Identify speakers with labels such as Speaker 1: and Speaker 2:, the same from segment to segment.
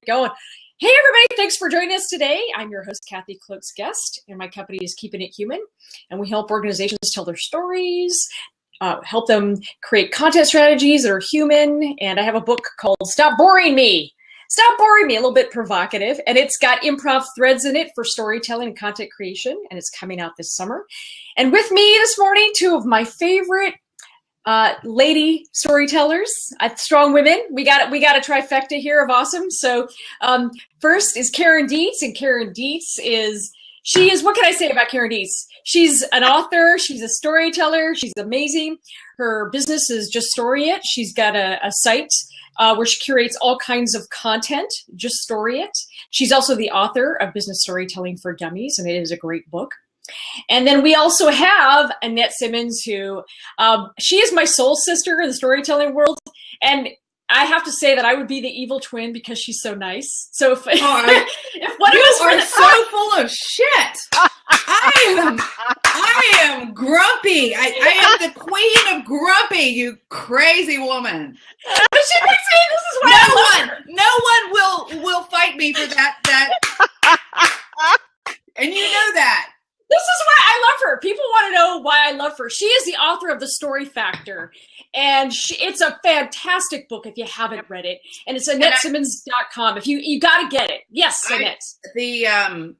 Speaker 1: going. Hey, everybody. Thanks for joining us today. I'm your host, Kathy Klotz-Guest, and my company is Keeping It Human. And we help organizations tell their stories, help them create content strategies that are human. And I have a book called Stop Boring Me. Stop Boring Me, a little bit provocative. And it's got improv threads in it for storytelling and content creation. And it's coming out this summer. And with me this morning, two of my favorite lady storytellers, strong women. We got a trifecta here of awesome. So first is Karen Dietz, and Karen Dietz she is, what can I say about Karen Dietz? She's an author, she's a storyteller, she's amazing. Her business is Just Story It. She's got a site where she curates all kinds of content, Just Story It. She's also the author of Business Storytelling for Dummies, and it is a great book. And then we also have Annette Simmons, who she is my soul sister in the storytelling world. And I have to say that I would be the evil twin because she's so nice. So if one of us
Speaker 2: are so full of shit. I am grumpy. I am the queen of grumpy, you crazy woman.
Speaker 1: But she keeps saying this is why
Speaker 2: no one will fight me for that. And you know that.
Speaker 1: This is why I love her. People want to know why I love her. She is the author of The Story Factor. And it's a fantastic book if you haven't read it. And it's AnnetteSimmons.com. If you got to get it. Yes, Annette.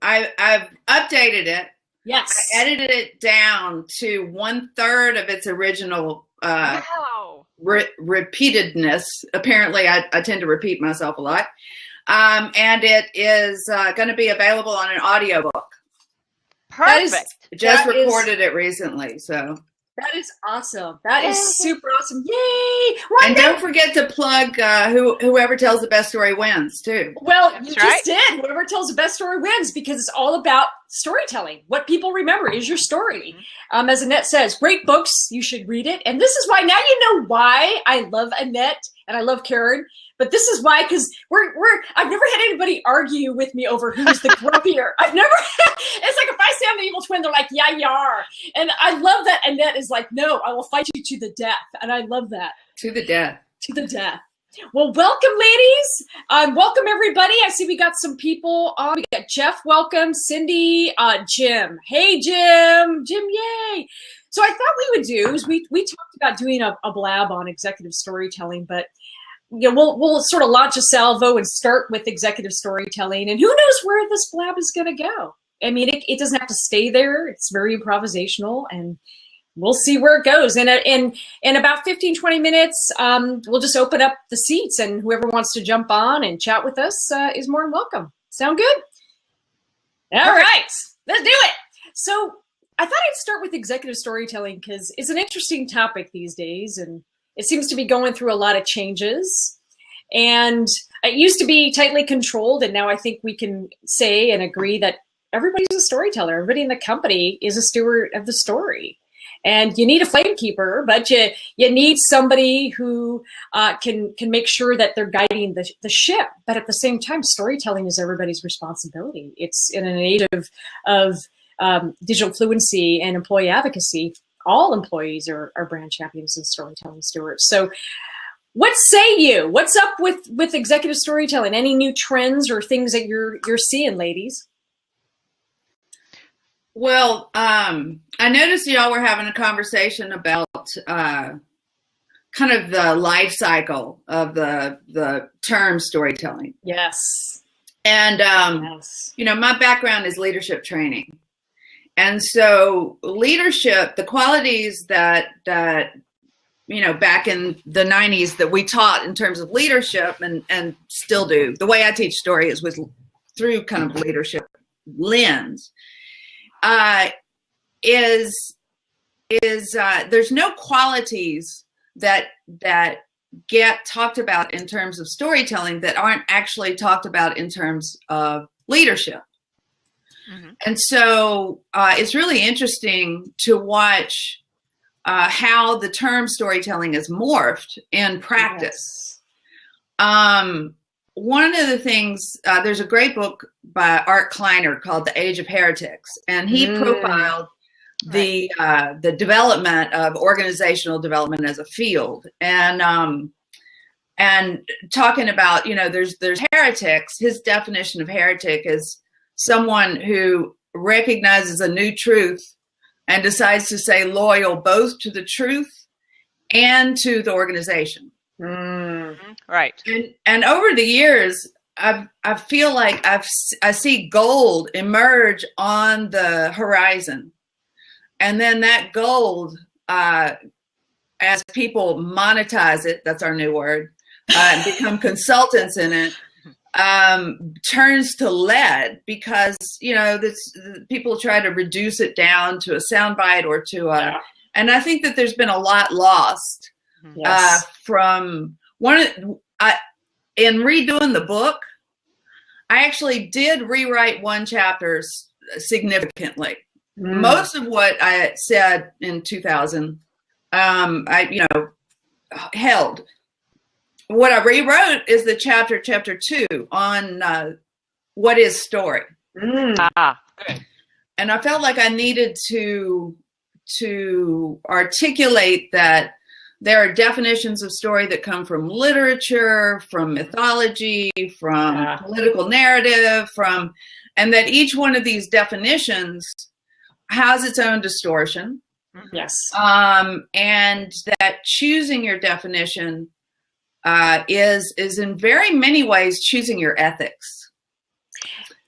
Speaker 2: I've updated it.
Speaker 1: Yes.
Speaker 2: I edited it down to 1/3 of its original repeatedness. Apparently, I tend to repeat myself a lot. And it is going to be available on an audiobook.
Speaker 3: Perfect.
Speaker 2: Just recorded it recently, so.
Speaker 1: That is awesome. That is super awesome. Yay!
Speaker 2: And don't forget to plug whoever tells the best story wins, too.
Speaker 1: Well, you just did. Whoever tells the best story wins, because it's all about storytelling. What people remember is your story. As Annette says, great books. You should read it. And this is why, now you know why I love Annette and I love Karen. But this is why, because I've never had anybody argue with me over who's the grumpier. It's like if I say I'm the evil twin, they're like, yeah, you are. And I love that Annette is like, no, I will fight you to the death. And I love that.
Speaker 2: To the death. To the death.
Speaker 1: Well, welcome, ladies. Welcome, everybody. I see we got some people on. We got Jeff, welcome. Cindy, Jim. Hey, Jim. Jim, yay. So I thought we would do is we talked about doing a blab on executive storytelling, but we'll sort of launch a salvo and start with executive storytelling, and who knows where this blab is going to go. I mean, it doesn't have to stay there. It's very improvisational, and we'll see where it goes. And in about 15, 20 minutes, we'll just open up the seats, and whoever wants to jump on and chat with us is more than welcome. Sound good? All right, let's do it. So I thought I'd start with executive storytelling because it's an interesting topic these days, and it seems to be going through a lot of changes. And it used to be tightly controlled, and now I think we can say and agree that everybody's a storyteller. Everybody in the company is a steward of the story. And you need a flame keeper, but you need somebody who can make sure that they're guiding the ship. But at the same time, storytelling is everybody's responsibility. It's in an age of digital fluency and employee advocacy. All employees are brand champions and storytelling stewards. So what say you? What's up with executive storytelling? Any new trends or things that you're seeing, ladies?
Speaker 2: Well, I noticed y'all were having a conversation about kind of the life cycle of the term storytelling.
Speaker 1: Yes. And,
Speaker 2: my background is leadership training. And so leadership, the qualities that back in the 90s that we taught in terms of leadership and still do, the way I teach story is through kind of leadership lens, is there's no qualities that get talked about in terms of storytelling that aren't actually talked about in terms of leadership. Mm-hmm. And so it's really interesting to watch how the term storytelling is morphed in practice. Yes. One of the things, there's a great book by Art Kleiner called The Age of Heretics, and he profiled the development of organizational development as a field. And and talking about, there's heretics. His definition of heretic is someone who recognizes a new truth and decides to stay loyal both to the truth and to the organization.
Speaker 3: Right.
Speaker 2: And over the years, I feel like I see gold emerge on the horizon, and then that gold, as people monetize it, that's our new word, become consultants in it, turns to lead because people try to reduce it down to a soundbite or to a, and I think that there's been a lot lost from in redoing the book. I actually did rewrite one chapter significantly. Most of what I said in 2000, I held. What I rewrote is the chapter 2 on what is story.
Speaker 3: Good.
Speaker 2: And I felt like I needed to articulate that there are definitions of story that come from literature, from mythology, from political narrative, and that each one of these definitions has its own distortion.
Speaker 1: Yes.
Speaker 2: And that choosing your definition is in very many ways choosing your ethics.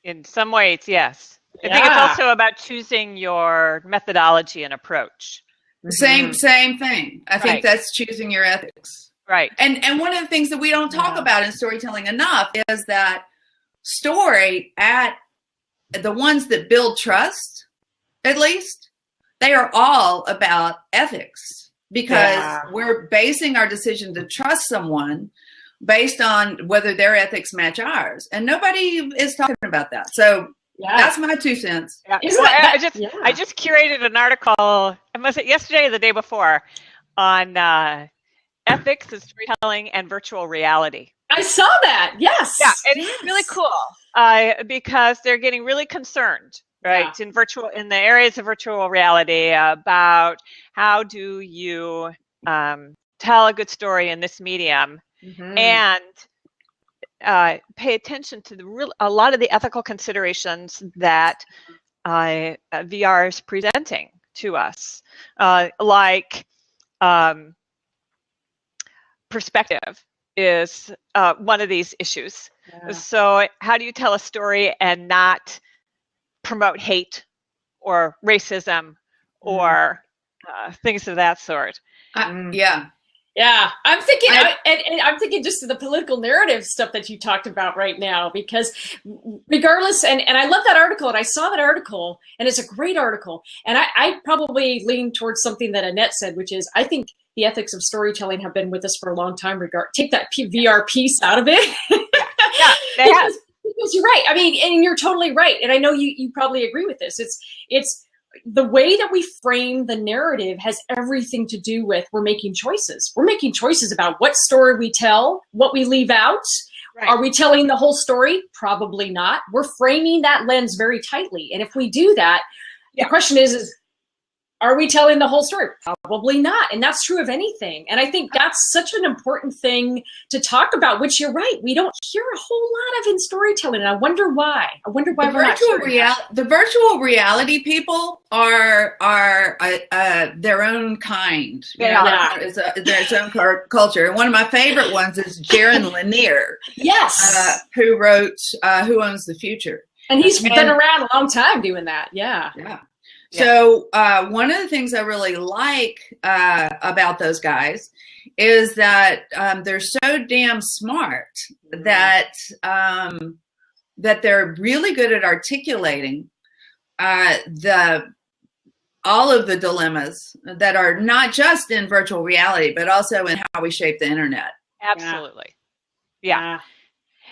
Speaker 3: In some ways, yes. I think it's also about choosing your methodology and approach.
Speaker 2: Same thing. I think that's choosing your ethics.
Speaker 3: Right.
Speaker 2: And one of the things that we don't talk about in storytelling enough is that story, at the ones that build trust, at least, they are all about ethics, because we're basing our decision to trust someone based on whether their ethics match ours. And nobody is talking about that. So that's my 2 cents.
Speaker 3: Yeah. I just curated an article, was it yesterday or the day before, on ethics of storytelling and virtual reality.
Speaker 1: I saw that. Yes.
Speaker 3: Yeah, it's really cool because they're getting really concerned, right, in the areas of virtual reality about how do you tell a good story in this medium and pay attention to a lot of the ethical considerations that VR is presenting to us, like perspective is one of these issues. So how do you tell a story and not promote hate or racism or things of that sort?
Speaker 1: Yeah, I'm thinking, and I'm thinking just of the political narrative stuff that you talked about right now, because regardless, and I love that article, and I saw that article, and it's a great article, and I probably lean towards something that Annette said, which is, I think the ethics of storytelling have been with us for a long time. Take that VR piece out of it. Because you're right. I mean, and you're totally right. And I know you probably agree with this. It's the way that we frame the narrative has everything to do with we're making choices. We're making choices about what story we tell, what we leave out. Right. Are we telling the whole story? Probably not. We're framing that lens very tightly. And if we do that, the question is are we telling the whole story? Probably not. And that's true of anything. And I think that's such an important thing to talk about, which you're right. We don't hear a whole lot of in storytelling. And I wonder why.
Speaker 2: The virtual reality people are their own kind. There's its own culture. And one of my favorite ones is Jaron Lanier.
Speaker 1: Yes.
Speaker 2: Who wrote Who Owns the Future?
Speaker 1: And he's been around a long time doing that. Yeah.
Speaker 2: So one of the things I really like about those guys is that they're so damn smart that they're really good at articulating all of the dilemmas that are not just in virtual reality, but also in how we shape the internet.
Speaker 3: Absolutely. Yeah.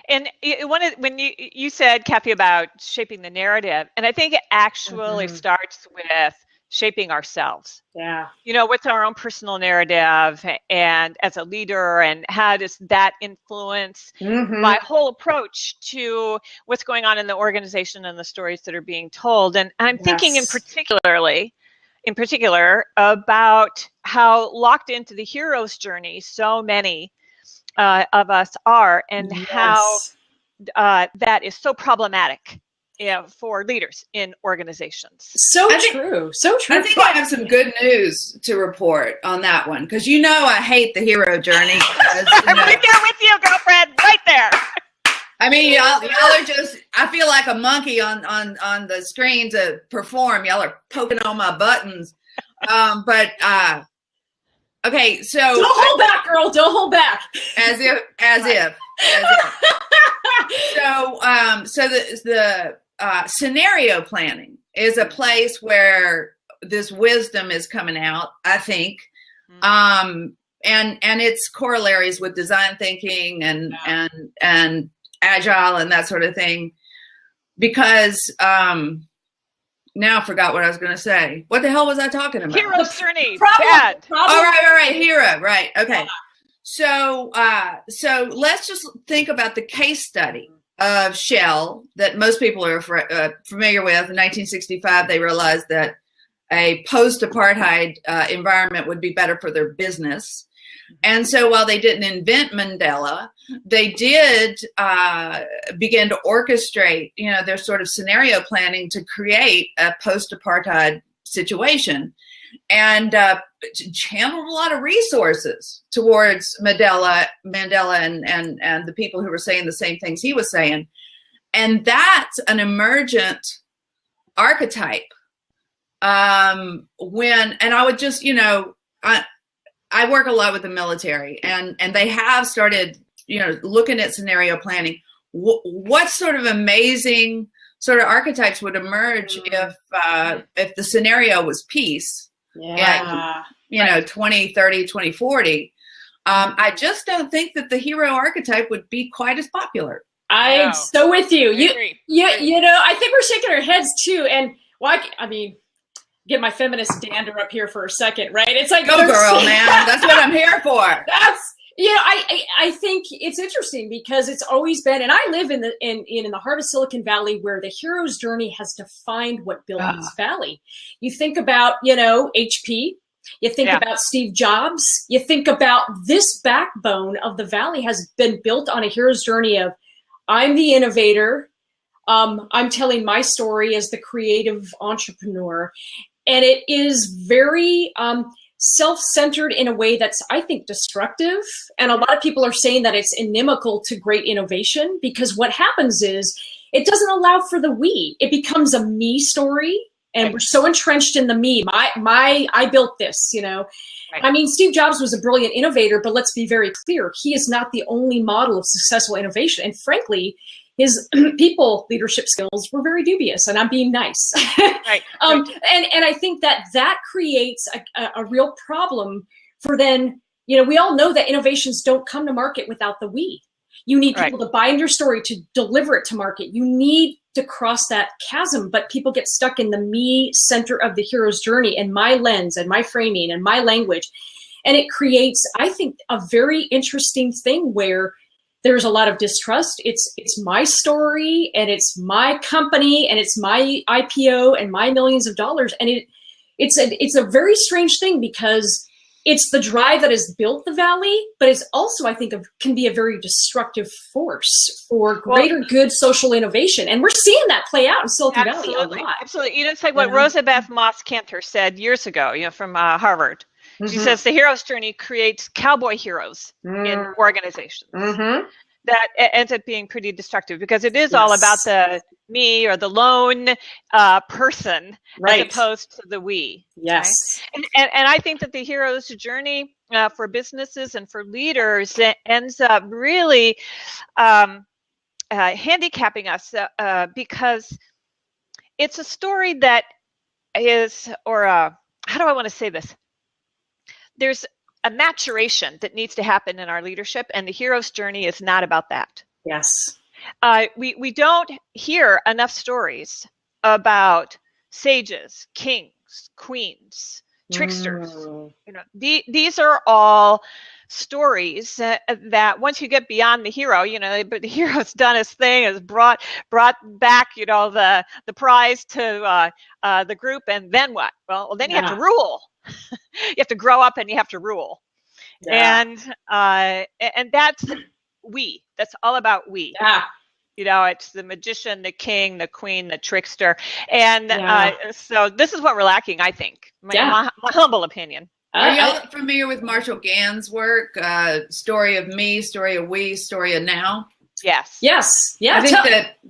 Speaker 3: And when you said, Kathy, about shaping the narrative, and I think it actually starts with shaping ourselves.
Speaker 1: Yeah.
Speaker 3: What's our own personal narrative, and as a leader, and how does that influence my whole approach to what's going on in the organization and the stories that are being told? And I'm thinking in particular about how locked into the hero's journey so many of us are, and
Speaker 1: Yes.
Speaker 3: how that is so problematic, for leaders in organizations.
Speaker 1: So true.
Speaker 2: I think I have some good news to report on that one, because I hate the hero journey.
Speaker 3: I'm right there with you, girlfriend, right there.
Speaker 2: I mean, y'all are just, I feel like a monkey on the screen to perform. Y'all are poking on my buttons. Okay, so.
Speaker 1: Don't hold back, girl. Don't hold back.
Speaker 2: As if. So the scenario planning is a place where this wisdom is coming out, I think. And its corollaries with design thinking and agile and that sort of thing, because now I forgot what I was going to say. What the hell was I talking about?
Speaker 3: Hero's journey.
Speaker 1: Bad.
Speaker 2: All right. Hero. Right. Okay. So let's just think about the case study of Shell that most people are familiar with. In 1965, they realized that a post-apartheid environment would be better for their business. And so while they didn't invent Mandela, they did begin to orchestrate, their sort of scenario planning to create a post-apartheid situation, and channeled a lot of resources towards Mandela and the people who were saying the same things he was saying. And that's an emergent archetype. And I would just, I work a lot with the military, and they have started, looking at scenario planning. What sort of amazing sort of archetypes would emerge if the scenario was peace?
Speaker 1: Yeah.
Speaker 2: And, 2030, 2040. I just don't think that the hero archetype would be quite as popular.
Speaker 1: I'm so with you.
Speaker 3: I agree.
Speaker 1: I think we're shaking our heads too. And get my feminist dander up here for a second, right? It's like,
Speaker 2: go girl, man. That's what I'm here for.
Speaker 1: That's, I think it's interesting because it's always been, and I live in the heart of Silicon Valley, where the hero's journey has defined what built this valley. You think about, HP, you think about Steve Jobs, you think about this backbone of the valley has been built on a hero's journey of, I'm the innovator, I'm telling my story as the creative entrepreneur. And it is very self-centered in a way that's, I think, destructive. And a lot of people are saying that it's inimical to great innovation, because what happens is it doesn't allow for the we. It becomes a me story, and we're so entrenched in the me. I built this, Right. I mean, Steve Jobs was a brilliant innovator, but let's be very clear. He is not the only model of successful innovation. And frankly, his people leadership skills were very dubious, and I'm being nice.
Speaker 3: Right.
Speaker 1: And I think that creates a real problem for then, we all know that innovations don't come to market without the we. You need people to buy into your story, to deliver it to market. You need to cross that chasm, but people get stuck in the me center of the hero's journey and my lens and my framing and my language. And it creates, I think, a very interesting thing where there's a lot of distrust. It's my story, and it's my company, and it's my IPO and my millions of dollars. And it's a very strange thing, because it's the drive that has built the valley, but it's also, I think, can be a very destructive force for greater good social innovation. And we're seeing that play out in Silicon Valley a lot.
Speaker 3: Absolutely. It's like what Rosabeth Moss-Kanter said years ago, from Harvard. She says the hero's journey creates cowboy heroes in organizations. That ends up being pretty destructive, because it is all about the me, or the lone person, as opposed to the we.
Speaker 1: Yes.
Speaker 3: Right? And I think that the hero's journey for businesses and for leaders ends up really handicapping us, because it's a story that is, how do I want to say this? There's a maturation that needs to happen in our leadership, and the hero's journey is not about that.
Speaker 1: Yes.
Speaker 3: We don't hear enough stories about sages, kings, queens, tricksters. These are all stories that once you get beyond the hero, but the hero's done his thing, has brought back, the prize to the group, and then what? Well, then you have to rule. You have to grow up and you have to rule. And that's we. That's all about we.
Speaker 1: Yeah.
Speaker 3: You know, it's the magician, the king, the queen, the trickster. And so this is what we're lacking, I think. My humble opinion.
Speaker 2: Are y'all familiar with Marshall Gann's work? Story of Me, Story of We, Story of Now?
Speaker 1: Yes. Yeah.
Speaker 2: I think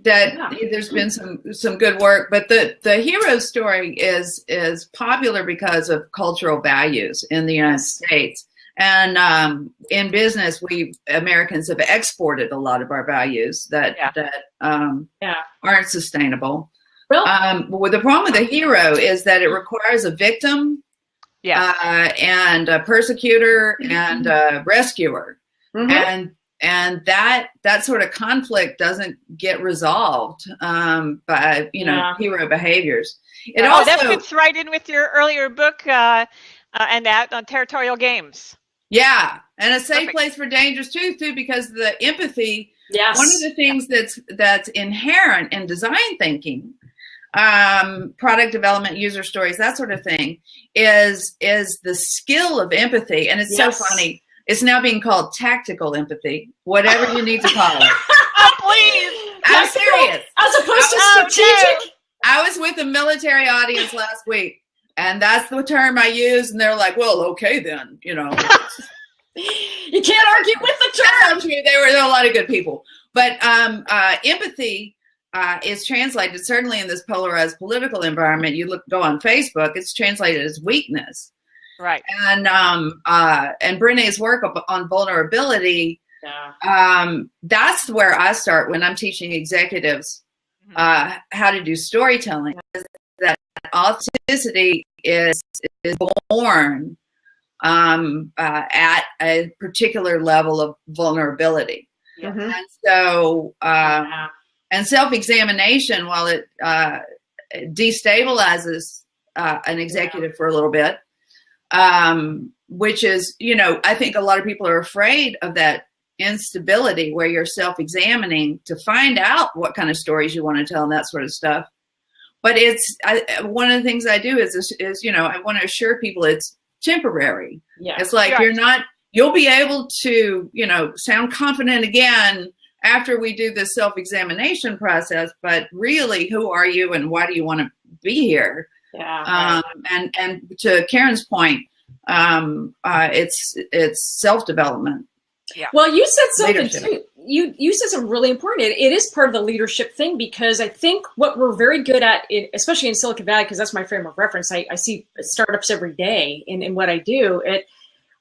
Speaker 2: that there's been some good work, but the hero story is popular because of cultural values in the United States. And in business, we Americans have exported a lot of our values that aren't sustainable. Well, the problem with a hero is that it requires a victim, and a persecutor and a rescuer, and that sort of conflict doesn't get resolved by hero behaviors. It also
Speaker 3: that fits right in with your earlier book and that on territorial games.
Speaker 2: Yeah, and a safe place for dangers too, because the empathy. Yes. One of the things that's inherent in design thinking, product development, user stories, that sort of thing, is the skill of empathy. And it's so funny. It's now being called tactical empathy, whatever you need to call it.
Speaker 3: Please,
Speaker 2: I'm serious.
Speaker 1: As opposed to strategic.
Speaker 2: I was with a military audience last week. And that's the term I use, and they're like, "Well, okay, then, you know."
Speaker 1: You can't argue with the term.
Speaker 2: There were a lot of good people, but empathy is translated, certainly in this polarized political environment. You go on Facebook; it's translated as weakness,
Speaker 3: right?
Speaker 2: And Brené's work on vulnerability. That's where I start when I'm teaching executives how to do storytelling. That authenticity is born at a particular level of vulnerability. And so and self-examination, while it destabilizes an executive for a little bit, which is, I think a lot of people are afraid of that instability where you're self-examining to find out what kind of stories you want to tell and that sort of stuff. But one of the things I do is I want to assure people it's temporary. Yeah. It's like you'll be able to, sound confident again after we do this self-examination process, but really, who are you and why do you want to be here? Yeah. And to Karen's point, it's self-development.
Speaker 1: Yeah. Well, you said something too. You said something really important. It is part of the leadership thing, because I think what we're very good at, especially in Silicon Valley, because that's my frame of reference. I see startups every day in what I do.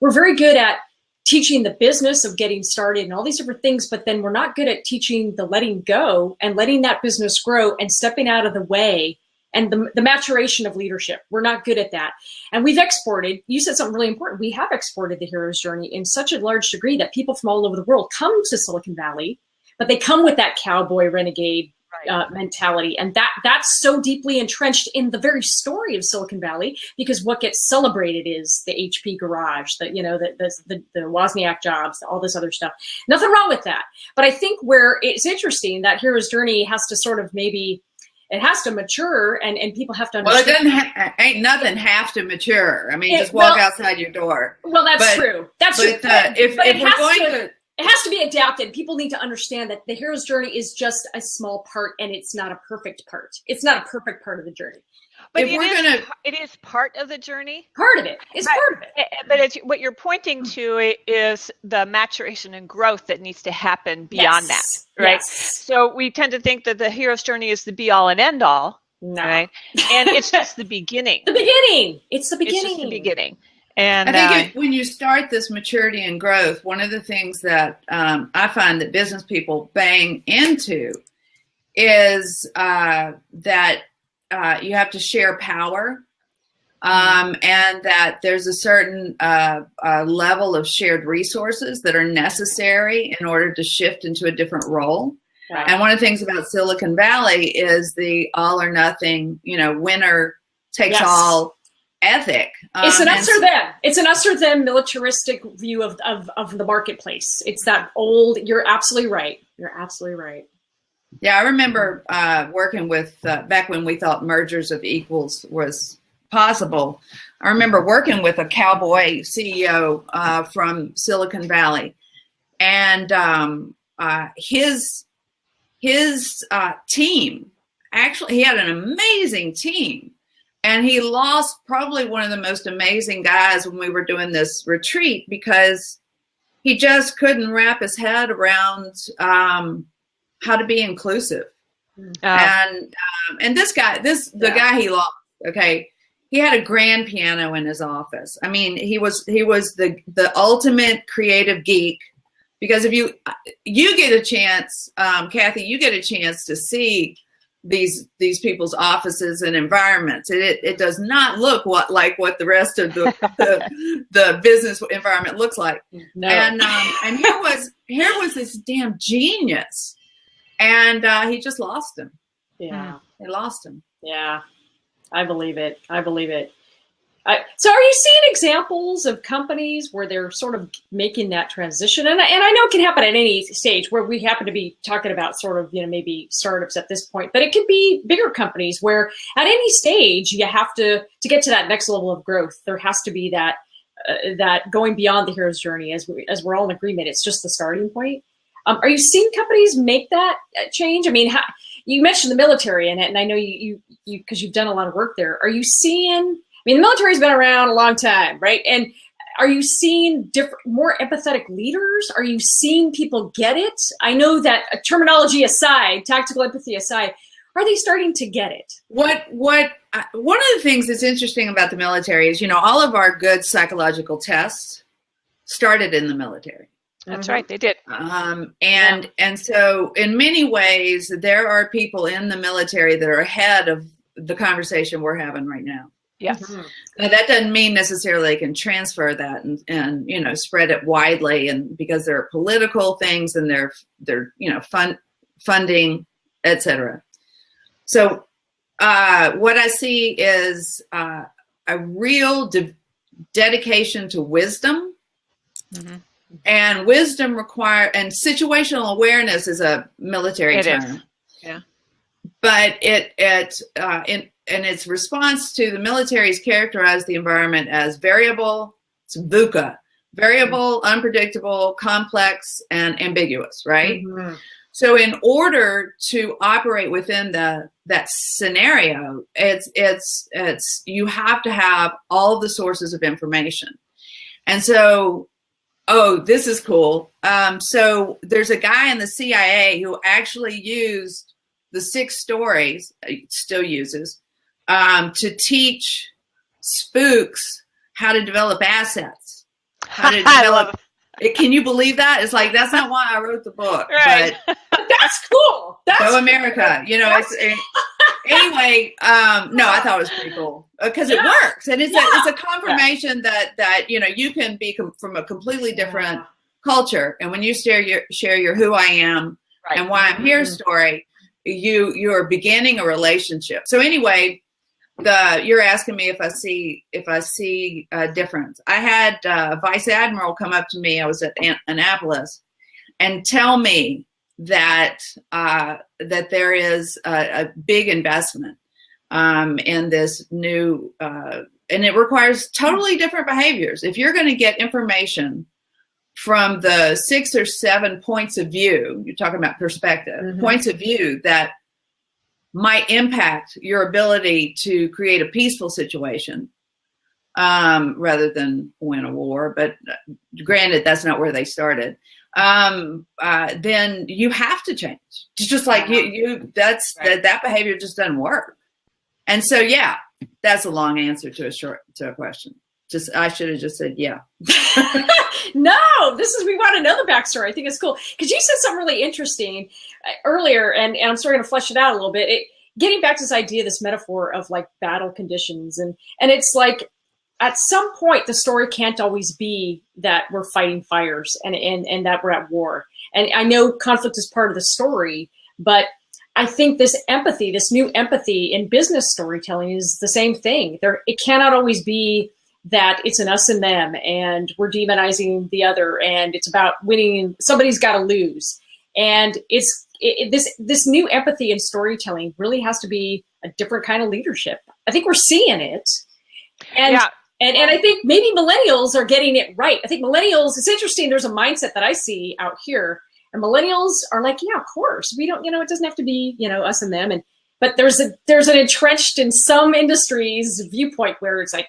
Speaker 1: We're very good at teaching the business of getting started and all these different things, but then we're not good at teaching the letting go and letting that business grow and stepping out of the way and the maturation of leadership. We're not good at that. And we've exported, you said something really important, we have exported the hero's journey in such a large degree that people from all over the world come to Silicon Valley, but they come with that cowboy renegade mentality. And that's so deeply entrenched in the very story of Silicon Valley, because what gets celebrated is the HP garage, the Wozniak jobs, all this other stuff. Nothing wrong with that. But I think where it's interesting, that hero's journey has to sort of it has to mature, and people have to understand.
Speaker 2: Well, ain't nothing have to mature. I mean, just walk outside your door.
Speaker 1: Well, that's true. That's true.
Speaker 2: It
Speaker 1: has to be adapted. People need to understand that the hero's journey is just a small part, and it's not a perfect part. It's not a perfect part of the journey.
Speaker 3: But it is part of the journey.
Speaker 1: Part of it. It's part of it.
Speaker 3: But what you're pointing to is the maturation and growth that needs to happen beyond that, right? Yes. So we tend to think that the hero's journey is the be all and end all, right? And it's just the beginning.
Speaker 1: The beginning. It's the beginning.
Speaker 3: It's just the beginning. And
Speaker 2: I think when you start this maturity and growth, one of the things that I find that business people bang into is that you have to share power, and that there's a certain level of shared resources that are necessary in order to shift into a different role. Right. And one of the things about Silicon Valley is the all or nothing, winner takes all ethic.
Speaker 1: It's an us or them. It's an us or them militaristic view of the marketplace. It's that old. You're absolutely right. You're absolutely right.
Speaker 2: Yeah, I remember working with back when we thought mergers of equals was possible. I remember working with a cowboy CEO from Silicon Valley, and his team, actually, he had an amazing team, and he lost probably one of the most amazing guys when we were doing this retreat because he just couldn't wrap his head around how to be inclusive. And this guy, the guy he lost, okay, he had a grand piano in his office. I mean, he was the ultimate creative geek, because if you get a chance, Kathy, you get a chance to see these people's offices and environments. It does not look like what the rest of the business environment looks like. No. And here was this damn genius, and he just lost him.
Speaker 1: Yeah,
Speaker 2: he lost him.
Speaker 1: Yeah, I believe it. So are you seeing examples of companies where they're sort of making that transition? And I know it can happen at any stage, where we happen to be talking about sort of, maybe startups at this point, but it could be bigger companies where at any stage you have to get to that next level of growth. There has to be that going beyond the hero's journey, as we're all in agreement. It's just the starting point. Are you seeing companies make that change? I mean, you mentioned the military in it, and I know you because you've done a lot of work there. Are you seeing? I mean, the military's been around a long time, right? And are you seeing more empathetic leaders? Are you seeing people get it? I know that terminology aside, tactical empathy aside, are they starting to get it?
Speaker 2: One of the things that's interesting about the military is, all of our good psychological tests started in the military.
Speaker 3: That's right, they did.
Speaker 2: And so in many ways, there are people in the military that are ahead of the conversation we're having right now.
Speaker 3: Yes.
Speaker 2: Mm-hmm. Now, that doesn't mean necessarily they can transfer that and spread it widely, and because there are political things and they're funding, etc. So what I see is a real dedication to wisdom. Mm-hmm. And wisdom and situational awareness is a military term. Is.
Speaker 3: Yeah.
Speaker 2: But in its response to the military's characterized the environment as variable, it's VUCA, variable, unpredictable, complex, and ambiguous, right? Mm-hmm. So in order to operate within that scenario, it's you have to have all the sources of information. And so, this is cool. So there's a guy in the CIA who actually used the 6 stories, still uses, to teach spooks how to develop assets, how to develop. Can you believe that? It's like, that's not why I wrote the book,
Speaker 3: right.
Speaker 1: But that's cool.
Speaker 2: Go America. Anyway. No, I thought it was pretty cool because it works, and it's a confirmation that you can be from a completely different culture, and when you share your who I am and why I'm here story, you are beginning a relationship. So anyway, you're asking me if I see a difference. I had Vice Admiral come up to me. I was at Annapolis, and tell me that there is a big investment in this new, and it requires totally different behaviors. If you're going to get information from the 6 or 7 points of view, you're talking about perspective, points of view that might impact your ability to create a peaceful situation rather than win a war. But granted, that's not where they started. Then you have to change. Just like that behavior just doesn't work. And so, that's a long answer to a question. I should have just said, yeah.
Speaker 1: No, we want to know the backstory. I think it's cool because you said something really interesting earlier, and I'm sort of going to flesh it out a little bit. Getting back to this idea, this metaphor of like battle conditions, and it's like at some point the story can't always be that we're fighting fires and that we're at war. And I know conflict is part of the story, but I think this new empathy in business storytelling is the same thing. It cannot always be that it's an us and them and we're demonizing the other and it's about winning. Somebody's got to lose. And this new empathy in storytelling really has to be a different kind of leadership. I think we're seeing it. And And I think maybe millennials are getting it right. I think millennials, it's interesting, there's a mindset that I see out here, and millennials are like, yeah, of course. We don't, it doesn't have to be, us and them. But there's an entrenched in some industries viewpoint where it's like,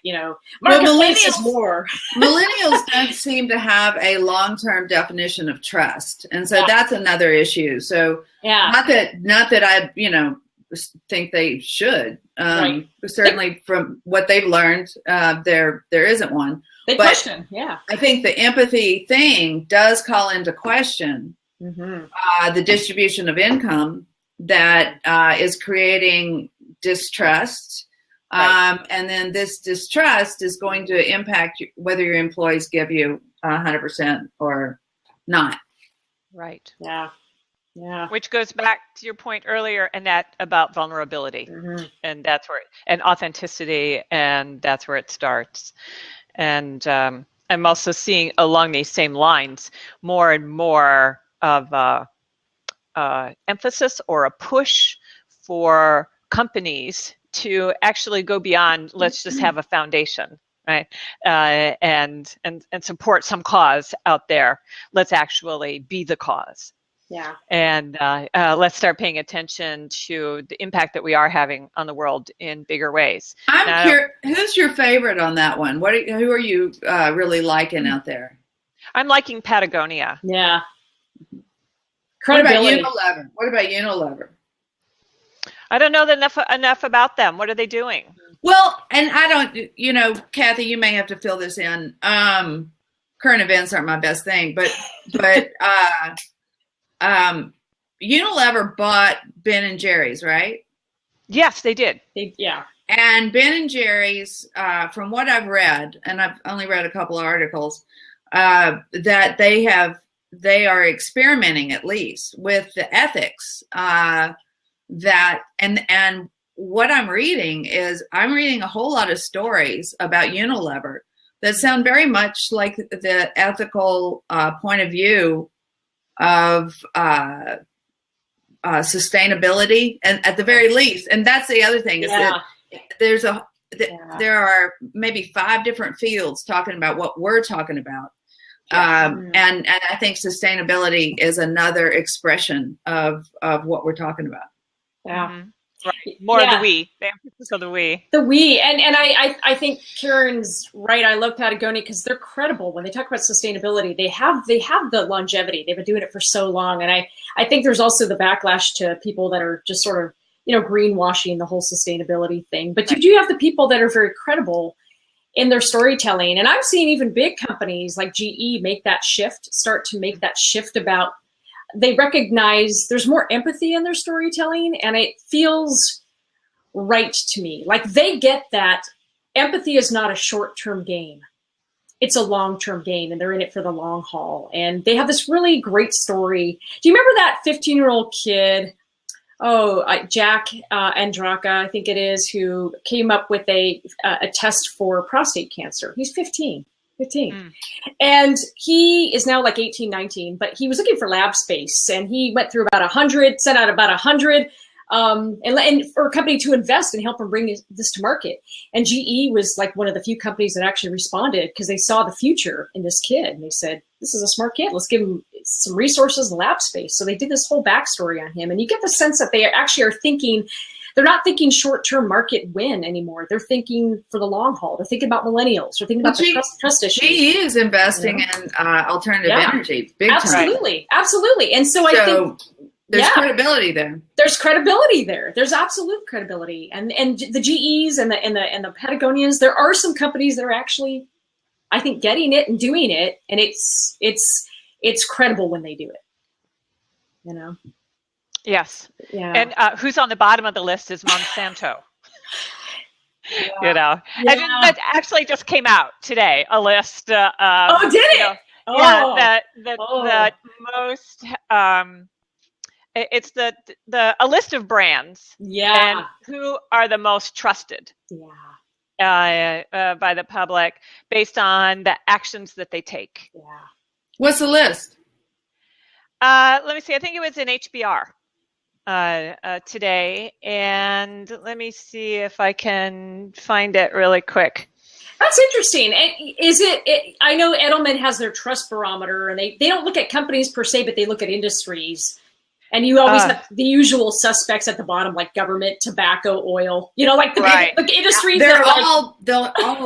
Speaker 1: marketplace is more.
Speaker 2: Millennials don't seem to have a long-term definition of trust. And so that's another issue. So not that I, think they should.
Speaker 1: Right.
Speaker 2: Certainly from what they've learned, there isn't one.
Speaker 1: They question, yeah.
Speaker 2: I think the empathy thing does call into question the distribution of income that is creating distrust. Right. And then this distrust is going to impact whether your employees give you 100% or not.
Speaker 3: Right.
Speaker 1: Yeah. Yeah.
Speaker 3: Which goes back to your point earlier, and that about vulnerability, and that's where and authenticity, and that's where it starts. And I'm also seeing along these same lines more and more of emphasis or a push for companies to actually go beyond, let's just have a foundation, right? And support some cause out there. Let's actually be the cause.
Speaker 1: Yeah. And
Speaker 3: let's start paying attention to the impact that we are having on the world in bigger ways.
Speaker 2: I'm curious, who's your favorite on that one? Who are you really liking out there?
Speaker 3: I'm liking Patagonia.
Speaker 1: Yeah.
Speaker 2: Credibility. What about Unilever?
Speaker 3: I don't know enough about them. What are they doing?
Speaker 2: Well, and I don't, Kathy, you may have to fill this in. Current events aren't my best thing, but Unilever bought Ben & Jerry's, right?
Speaker 3: Yes, they did.
Speaker 1: Yeah.
Speaker 2: And Ben & Jerry's, from what I've read, and I've only read a couple of articles, that they are experimenting at least with the ethics that, and what I'm reading is I'm reading a whole lot of stories about Unilever that sound very much like the ethical point of view of sustainability, and at the very least, and that's the other thing is that there are maybe 5 different fields talking about what we're talking about. And I think sustainability is another expression of what we're talking about.
Speaker 1: Yeah.
Speaker 3: Mm-hmm. Right. More of the we. The emphasis of the we.
Speaker 1: The we. And I think Karen's right. I love Patagonia because they're credible when they talk about sustainability. They have the longevity. They've been doing it for so long. And I think there's also the backlash to people that are just sort of, greenwashing the whole sustainability thing. But you do have the people that are very credible in their storytelling. And I'm seeing even big companies like GE start to make that shift about, they recognize there's more empathy in their storytelling, and it feels right to me. Like they get that empathy is not a short-term game. It's a long-term game, and they're in it for the long haul. And they have this really great story. Do you remember that 15-year-old kid, Jack Andraka, I think it is, who came up with a test for prostate cancer? He's 15. And he is now like 18, 19, but he was looking for lab space, and he went through about 100, sent out about 100, and for a company to invest and help him bring this to market. And GE was like one of the few companies that actually responded because they saw the future in this kid. And they said, this is a smart kid. Let's give him some resources and lab space. So they did this whole backstory on him. And you get the sense that they actually are thinking, they're not thinking short-term market win anymore. They're thinking for the long haul. They're thinking about millennials. They're thinking about the trust issues.
Speaker 2: He is investing in alternative energy, big
Speaker 1: time. Absolutely. And so I think
Speaker 2: there's credibility there.
Speaker 1: There's credibility there. There's absolute credibility. And the GEs and the Patagonians, there are some companies that are actually, I think, getting it and doing it, and it's credible when they do it.
Speaker 3: Yes.
Speaker 1: Yeah.
Speaker 3: And who's on the bottom of the list is Monsanto. And that actually just came out today. A list.
Speaker 1: Did it?
Speaker 3: The most. It's a list of brands.
Speaker 1: Yeah.
Speaker 3: And who are the most trusted.
Speaker 1: Yeah.
Speaker 3: By the public based on the actions that they take.
Speaker 1: Yeah.
Speaker 2: What's the list?
Speaker 3: Let me see. I think it was in HBR today, and let me see if I can find it really quick.
Speaker 1: That's interesting. And I know Edelman has their trust barometer, and they don't look at companies per se, but they look at industries. And you always have the usual suspects at the bottom, like government, tobacco, oil. You know, like the industries.
Speaker 2: They're all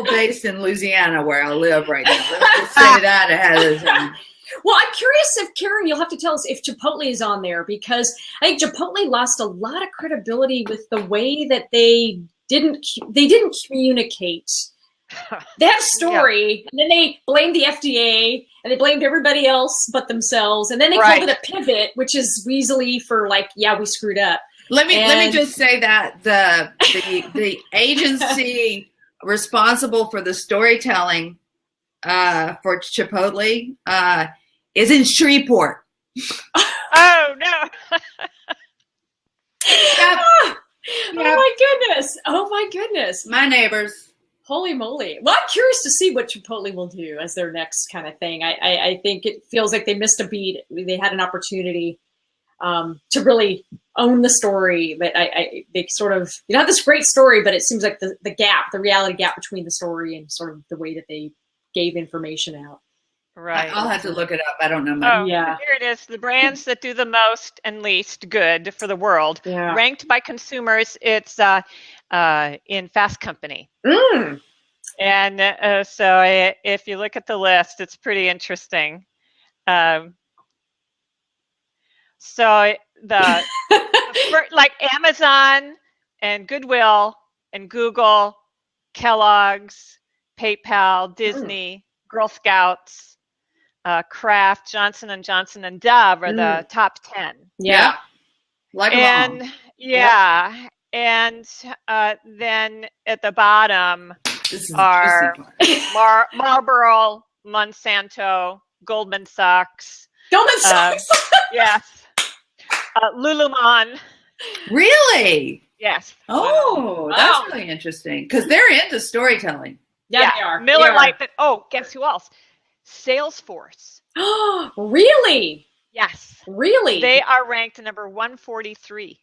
Speaker 2: based in Louisiana, where I live right now. Let's just say that ahead of time.
Speaker 1: Well, I'm curious if, Karen, you'll have to tell us if Chipotle is on there, because I think Chipotle lost a lot of credibility with the way that they didn't communicate. They had a story, and then they blamed the FDA, and they blamed everybody else but themselves, and then they called it a pivot, which is weaselly for like, yeah, we screwed up.
Speaker 2: Let me just say that the agency responsible for the storytelling for Chipotle is in Shreveport.
Speaker 3: Oh no!
Speaker 2: Yep.
Speaker 1: Oh my goodness!
Speaker 2: My neighbors.
Speaker 1: Holy moly. Well, I'm curious to see what Chipotle will do as their next kind of thing. I think it feels like they missed a beat. They had an opportunity to really own the story, but they sort of, have this great story, but it seems like the reality gap between the story and sort of the way that they gave information out.
Speaker 3: Right.
Speaker 2: I'll have to look it up. I don't know much.
Speaker 3: Oh, yeah. Here it is. The brands that do the most and least good for the world. Yeah. Ranked by consumers, it's in Fast Company.
Speaker 1: Mm.
Speaker 3: And so if you look at the list, it's pretty interesting. So like Amazon and Goodwill and Google, Kellogg's, PayPal, Disney, Girl Scouts, Kraft, Johnson & Johnson, and Dove are the top 10.
Speaker 1: Yeah.
Speaker 2: Like
Speaker 3: and and then at the bottom are Marlboro, Monsanto, Goldman Sachs. Yes. Lululemon.
Speaker 2: Really?
Speaker 3: Yes.
Speaker 2: Oh, that's really interesting, because they're into storytelling.
Speaker 1: Yeah, they are.
Speaker 3: Miller Lite. Oh, guess who else? Salesforce.
Speaker 1: Oh, really?
Speaker 3: Yes.
Speaker 1: Really?
Speaker 3: They are ranked number 143.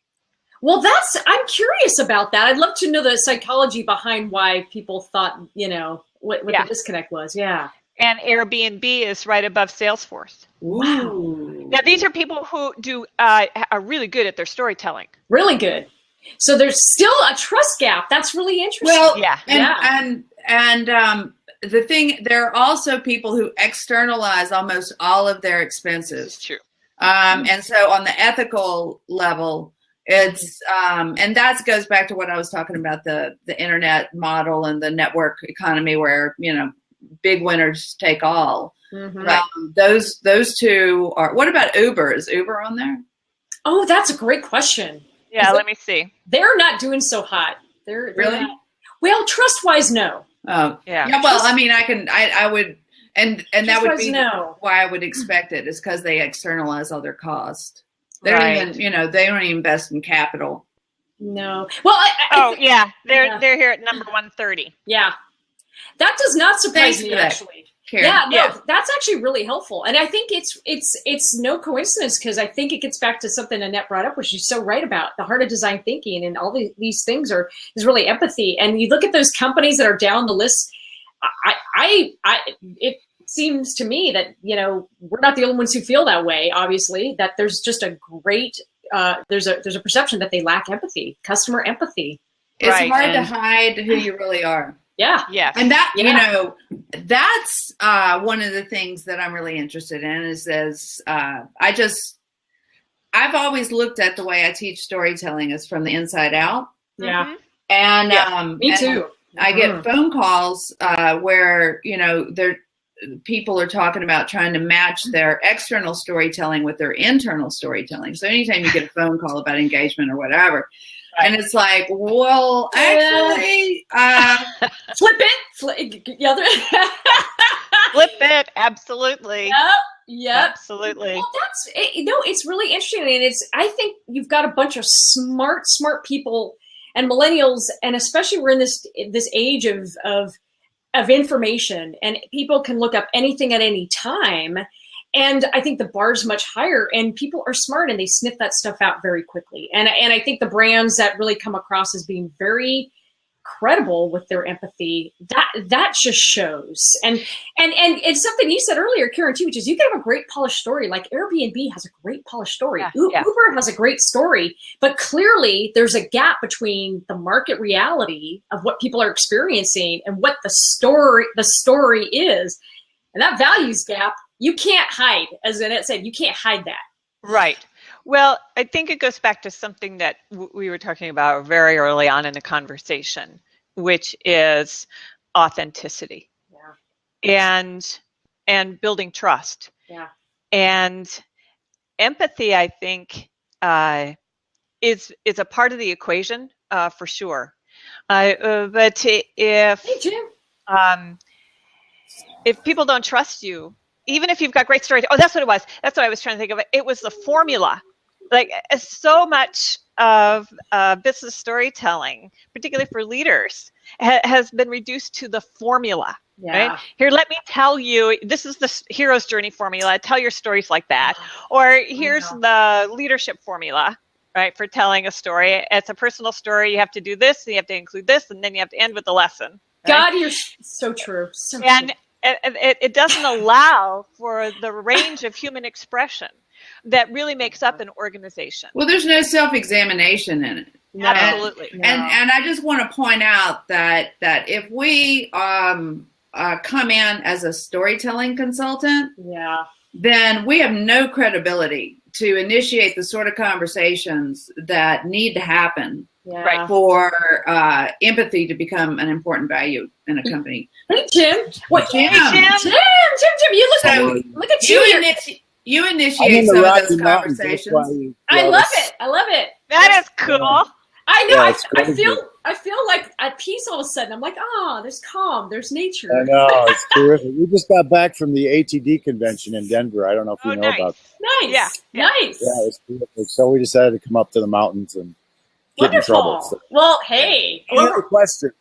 Speaker 1: Well, I'm curious about that. I'd love to know the psychology behind why people thought, what the disconnect was. Yeah.
Speaker 3: And Airbnb is right above Salesforce.
Speaker 1: Wow.
Speaker 3: Now, these are people who are really good at their storytelling.
Speaker 1: Really good. So there's still a trust gap. That's really interesting.
Speaker 2: Well, and the thing, there are also people who externalize almost all of their expenses.
Speaker 3: It's true.
Speaker 2: And so on the ethical level, it's and that goes back to what I was talking about, the internet model and the network economy, where big winners take all. Mm-hmm. Those two are. What about Uber? Is Uber on there?
Speaker 1: Oh, that's a great question.
Speaker 3: Yeah, let me see.
Speaker 1: They're not doing so hot. They're
Speaker 2: really
Speaker 1: not, well, trust wise, no.
Speaker 2: Oh yeah. Well, I mean, I would, and that would be why I would expect it, is because they externalize all their cost. They don't even, they don't even invest in capital.
Speaker 1: No. Well,
Speaker 3: they're here at number 130.
Speaker 1: Yeah, that does not surprise me, actually.
Speaker 2: Karen.
Speaker 1: Yeah, no, that's actually really helpful, and I think it's no coincidence, because I think it gets back to something Annette brought up, which she's so right about. The heart of design thinking and all these things is really empathy. And you look at those companies that are down the list. It seems to me that we're not the only ones who feel that way. Obviously, that there's just a great there's a perception that they lack empathy, customer empathy.
Speaker 2: It's hard to hide who you really are.
Speaker 1: Yeah.
Speaker 3: Yeah.
Speaker 2: And that, that's one of the things that I'm really interested in is I've always looked at the way I teach storytelling as from the inside out.
Speaker 1: Yeah.
Speaker 2: And
Speaker 1: me too.
Speaker 2: I get phone calls where, people are talking about trying to match their external storytelling with their internal storytelling. So anytime you get a phone call about engagement or whatever, and it's like, well, actually,
Speaker 1: flip
Speaker 3: it. Absolutely.
Speaker 1: Yep.
Speaker 3: Absolutely.
Speaker 1: Well, it's really interesting. And I think you've got a bunch of smart people and millennials, and especially we're in this age of information, and people can look up anything at any time. And I think the bar's much higher, and people are smart and they sniff that stuff out very quickly. And I think the brands that really come across as being very credible with their empathy, that just shows. And it's something you said earlier, Karen, too, which is you can have a great polished story. Like Airbnb has a great polished story. Uber has a great story, but clearly there's a gap between the market reality of what people are experiencing and what the story is. And that values gap, you can't hide. As Annette said, you can't hide that.
Speaker 3: Right. Well, I think it goes back to something that we were talking about very early on in the conversation, which is authenticity. Yeah. And building trust.
Speaker 1: Yeah.
Speaker 3: And empathy, I think, is a part of the equation for sure. But if people don't trust you, even if you've got great stories, that's what it was. That's what I was trying to think of. It was the formula. Like so much of business storytelling, particularly for leaders, has been reduced to the formula. Yeah. Right? Here, let me tell you, this is the hero's journey formula. Tell your stories like that. Or here's the leadership formula, right, for telling a story. It's a personal story. You have to do this, and you have to include this, and then you have to end with the lesson. Right?
Speaker 1: God, you're so true. So
Speaker 3: and
Speaker 1: true.
Speaker 3: It doesn't allow for the range of human expression that really makes up an organization.
Speaker 2: Well, there's no self-examination in it.
Speaker 3: No. Absolutely.
Speaker 2: And I just want to point out that if we come in as a storytelling consultant, then we have no credibility to initiate the sort of conversations that need to happen for empathy to become an important value in a company.
Speaker 1: Hey, Jim. What, Jim? Jim, look at you.
Speaker 2: You initiate some of those conversations.
Speaker 1: I love it.
Speaker 3: That is cool.
Speaker 1: I know. I feel like at peace all of a sudden. I'm like, there's calm. There's nature.
Speaker 4: I know. It's terrific. We just got back from the ATD convention in Denver. I don't know if you know about that.
Speaker 1: Nice. Yeah. Nice.
Speaker 4: Yeah, it was terrific. So we decided to come up to the mountains and get in trouble. So.
Speaker 1: Well, hey.
Speaker 4: I have a question.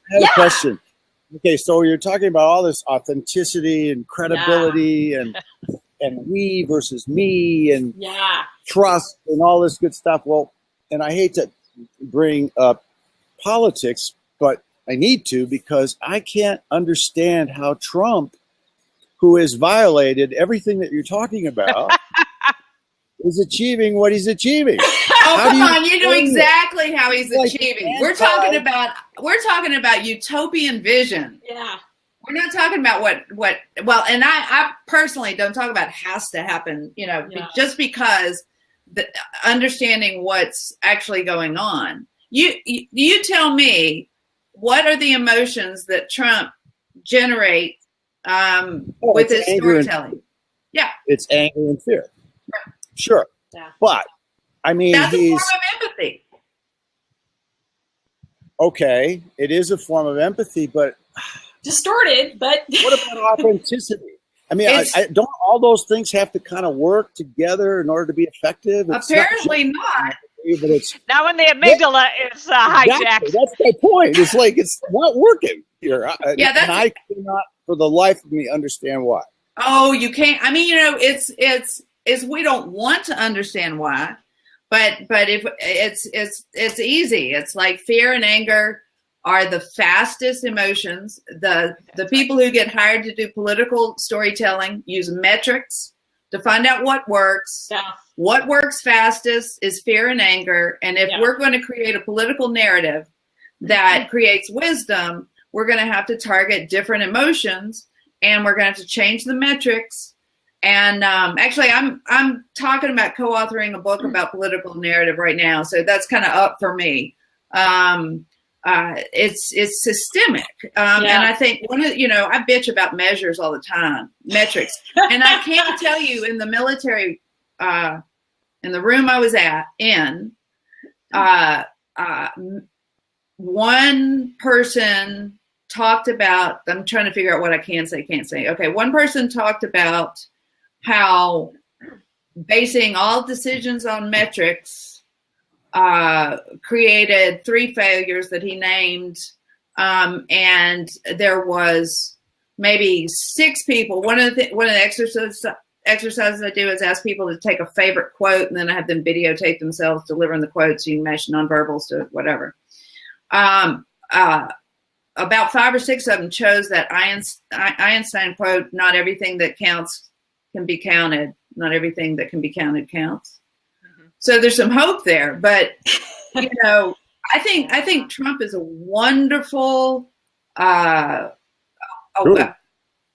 Speaker 4: Okay, so you're talking about all this authenticity and credibility and we versus me and trust and all this good stuff. Well, and I hate to bring up politics, but I need to because I can't understand how Trump, who has violated everything that you're talking about, is achieving what he's achieving.
Speaker 2: Come on, you know exactly how he's achieving. We're talking about utopian vision.
Speaker 1: Yeah.
Speaker 2: We're not talking about and I personally don't talk about has to happen, just because understanding what's actually going on. You tell me, what are the emotions that Trump generate with his storytelling?
Speaker 4: It's anger and fear.
Speaker 2: Right.
Speaker 4: Sure. Yeah. But I mean,
Speaker 2: that's a form of empathy.
Speaker 4: Okay, it is a form of empathy, but
Speaker 1: distorted. But
Speaker 4: what about authenticity? I mean, don't all those things have to kind of work together in order to be effective?
Speaker 2: Apparently not.
Speaker 4: But it's
Speaker 3: not when the amygdala is hijacked.
Speaker 4: That's my point. It's like it's not working here. And I cannot, for the life of me, understand why.
Speaker 2: Oh, you can't. I mean, it's we don't want to understand why, but if it's easy. It's like fear and anger are the fastest emotions. The people who get hired to do political storytelling use metrics to find out what works.
Speaker 1: Yeah.
Speaker 2: What works fastest is fear and anger. And if we're going to create a political narrative that creates wisdom, we're going to have to target different emotions, and we're going to have to change the metrics. And actually, I'm talking about co-authoring a book about political narrative right now, so that's kind of up for me. It's systemic, and I think I bitch about measures all the time, metrics, and I can't tell you in the military, in the room I was in, one person talked about. I'm trying to figure out what I can say, can't say. Okay, one person talked about how basing all decisions on metrics created 3 failures that he named, and there was maybe 6 people. One of the exercises I do is ask people to take a favorite quote, and then I have them videotape themselves delivering the quotes. So you can mesh nonverbals to whatever. about 5 or 6 of them chose that Einstein quote, "Not everything that counts can be counted. Not everything that can be counted counts." So there's some hope there, but you know, I think Trump is a wonderful,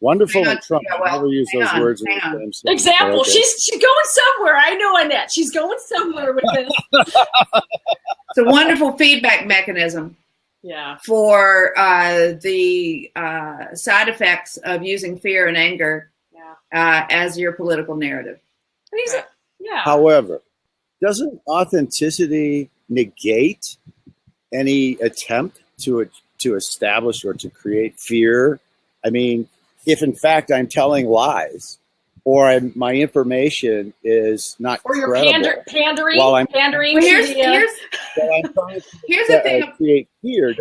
Speaker 4: wonderful and Trump.
Speaker 2: Yeah, well,
Speaker 4: I never use those words.
Speaker 1: Example. Okay. She's going somewhere. I know Annette. She's going somewhere with this.
Speaker 2: It's a wonderful feedback mechanism.
Speaker 1: Yeah. For
Speaker 2: the side effects of using fear and anger as your political narrative.
Speaker 1: Yeah.
Speaker 4: However, doesn't authenticity negate any attempt to establish or to create fear? I mean, if in fact I'm telling lies, or my information is not
Speaker 1: or you're
Speaker 4: credible,
Speaker 1: pandering.
Speaker 2: Well, here's the thing.
Speaker 4: Create fear.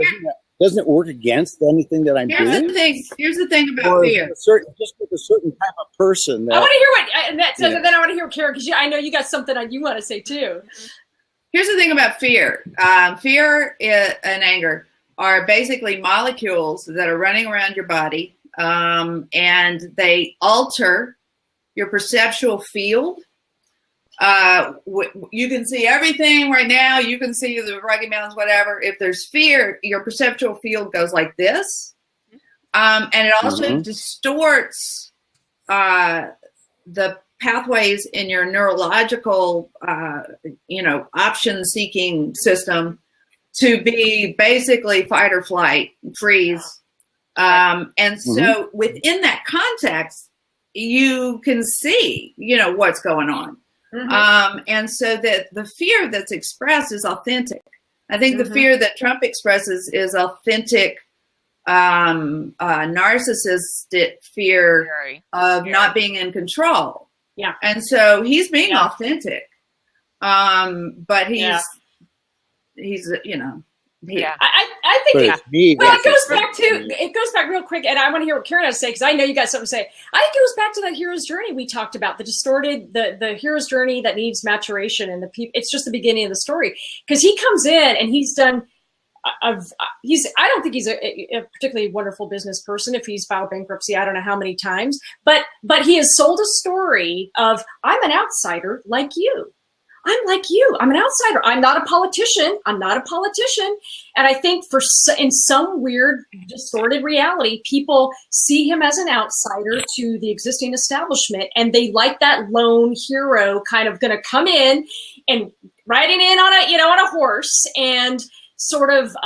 Speaker 4: Doesn't it work against anything that I'm doing?
Speaker 2: Here's the thing about fear.
Speaker 4: Just with a certain type of person.
Speaker 1: I want to hear what Annette says, and then I want to hear Karen, because I know you got something you want to say too.
Speaker 2: Here's the thing about fear. Fear and anger are basically molecules that are running around your body, and they alter your perceptual field. You can see everything right now. You can see the Rocky Mountains, whatever. If there's fear, your perceptual field goes like this. And it also distorts the pathways in your neurological, option-seeking system to be basically fight or flight, freeze. And so within that context, you can see, what's going on. And so that the fear that's expressed is authentic. I think the fear that Trump expresses is authentic, narcissistic fear of not being in control.
Speaker 1: Yeah.
Speaker 2: And so he's being authentic. But he's I think
Speaker 1: it goes back real quick, and I want to hear what Karen has to say, because I know you got something to say. I think it goes back to that hero's journey we talked about, the distorted, the hero's journey that needs maturation, and it's just the beginning of the story, because he comes in and he's done. I don't think he's a particularly wonderful business person. If he's filed bankruptcy, I don't know how many times, but he has sold a story of, I'm an outsider like you. I'm like you. I'm an outsider. I'm not a politician. I'm not a politician. And I think in some weird distorted reality, people see him as an outsider to the existing establishment, and they like that lone hero kind of going to come in and riding in on a horse and sort of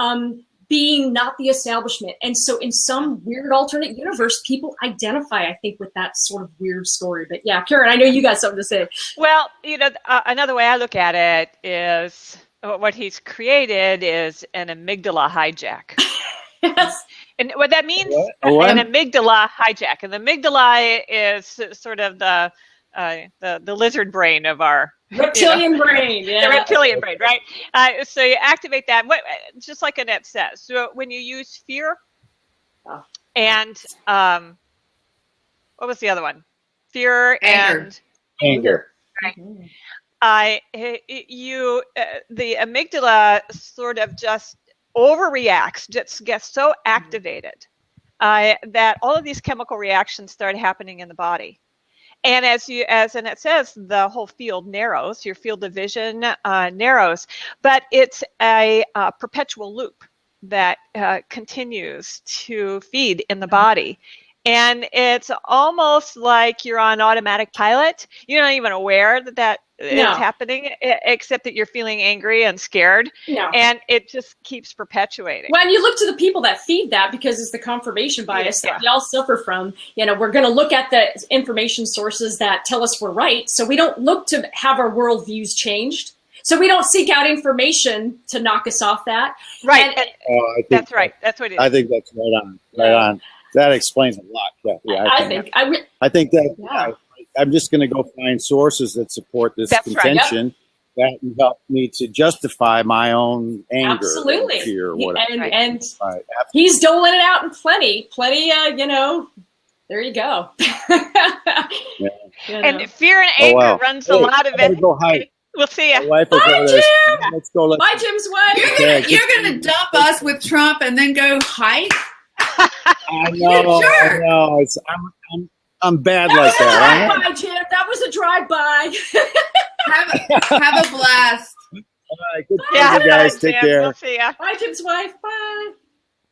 Speaker 1: being not the establishment. And so in some weird alternate universe, people identify, I think, with that sort of weird story. But yeah, Karen, I know you got something to say.
Speaker 3: Well, another way I look at it is what he's created is an amygdala hijack.
Speaker 1: Yes.
Speaker 3: And what that means, an amygdala hijack. And the amygdala is sort of the lizard brain of our
Speaker 1: reptilian brain. Yeah.
Speaker 3: The reptilian brain, right? So you activate that, just like Annette says. So when you use fear and what was the other one? Fear and
Speaker 2: anger.
Speaker 3: Right. The amygdala sort of just overreacts, just gets so activated that all of these chemical reactions start happening in the body. And as Annette says, the whole field narrows, your field of vision narrows, but it's a perpetual loop that continues to feed in the body. And it's almost like you're on automatic pilot. You're not even aware that is happening, except that you're feeling angry and scared. No. And it just keeps perpetuating.
Speaker 1: Well, and you look to the people that feed that, because it's the confirmation bias that we all suffer from. We're going to look at the information sources that tell us we're right. So we don't look to have our worldviews changed. So we don't seek out information to knock us off that.
Speaker 3: Right. That's right. That's what it is.
Speaker 4: I think that's right on. Right on. That explains a lot. Yeah, I think that. Yeah. I'm just going to go find sources that support this contention that help me to justify my own anger,
Speaker 1: absolutely,
Speaker 4: or fear, or whatever.
Speaker 1: And he's doling it out in plenty. There you go.
Speaker 3: And fear and anger runs a lot of it. We'll see you.
Speaker 4: My wife is
Speaker 1: Bye,
Speaker 4: over there.
Speaker 1: Jim.
Speaker 4: Let's go.
Speaker 1: Bye, Jim's wife.
Speaker 2: You're gonna dump us with Trump and then go hike?
Speaker 4: I know.
Speaker 2: Sure.
Speaker 4: I know. I'm bad like that.
Speaker 1: Bye, Jim. That was a drive-by.
Speaker 2: Have a blast.
Speaker 4: All right, good talking, you guys. Take care.
Speaker 3: We'll see ya.
Speaker 1: Bye, Jim's wife. Bye.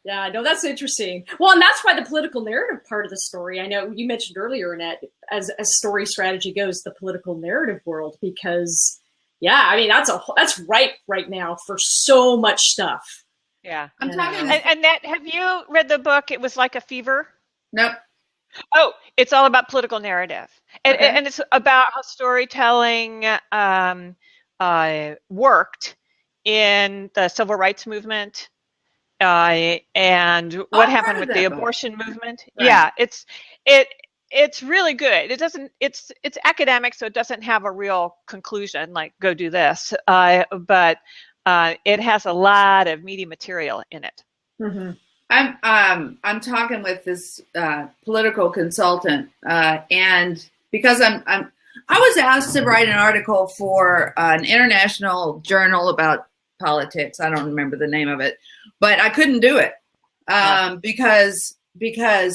Speaker 1: Yeah, I know, that's interesting. Well, and that's why the political narrative part of the story, I know you mentioned earlier, Annette, as story strategy goes, the political narrative world, because, yeah, I mean, that's ripe right now for so much stuff.
Speaker 3: Yeah.
Speaker 2: I'm talking.
Speaker 3: And Annette, have you read the book, It Was Like a Fever?
Speaker 2: Nope.
Speaker 3: Oh, it's all about political narrative. And,
Speaker 2: Okay.
Speaker 3: and it's about how storytelling worked in the civil rights movement. And what happened with the abortion movement?
Speaker 2: Right.
Speaker 3: Yeah, it's really good. It's academic, so it doesn't have a real conclusion like go do this. But it has a lot of meaty material in it.
Speaker 1: Mm-hmm.
Speaker 2: I'm talking with this political consultant, and because I was asked to write an article for an international journal about politics. I don't remember the name of it, but I couldn't do it because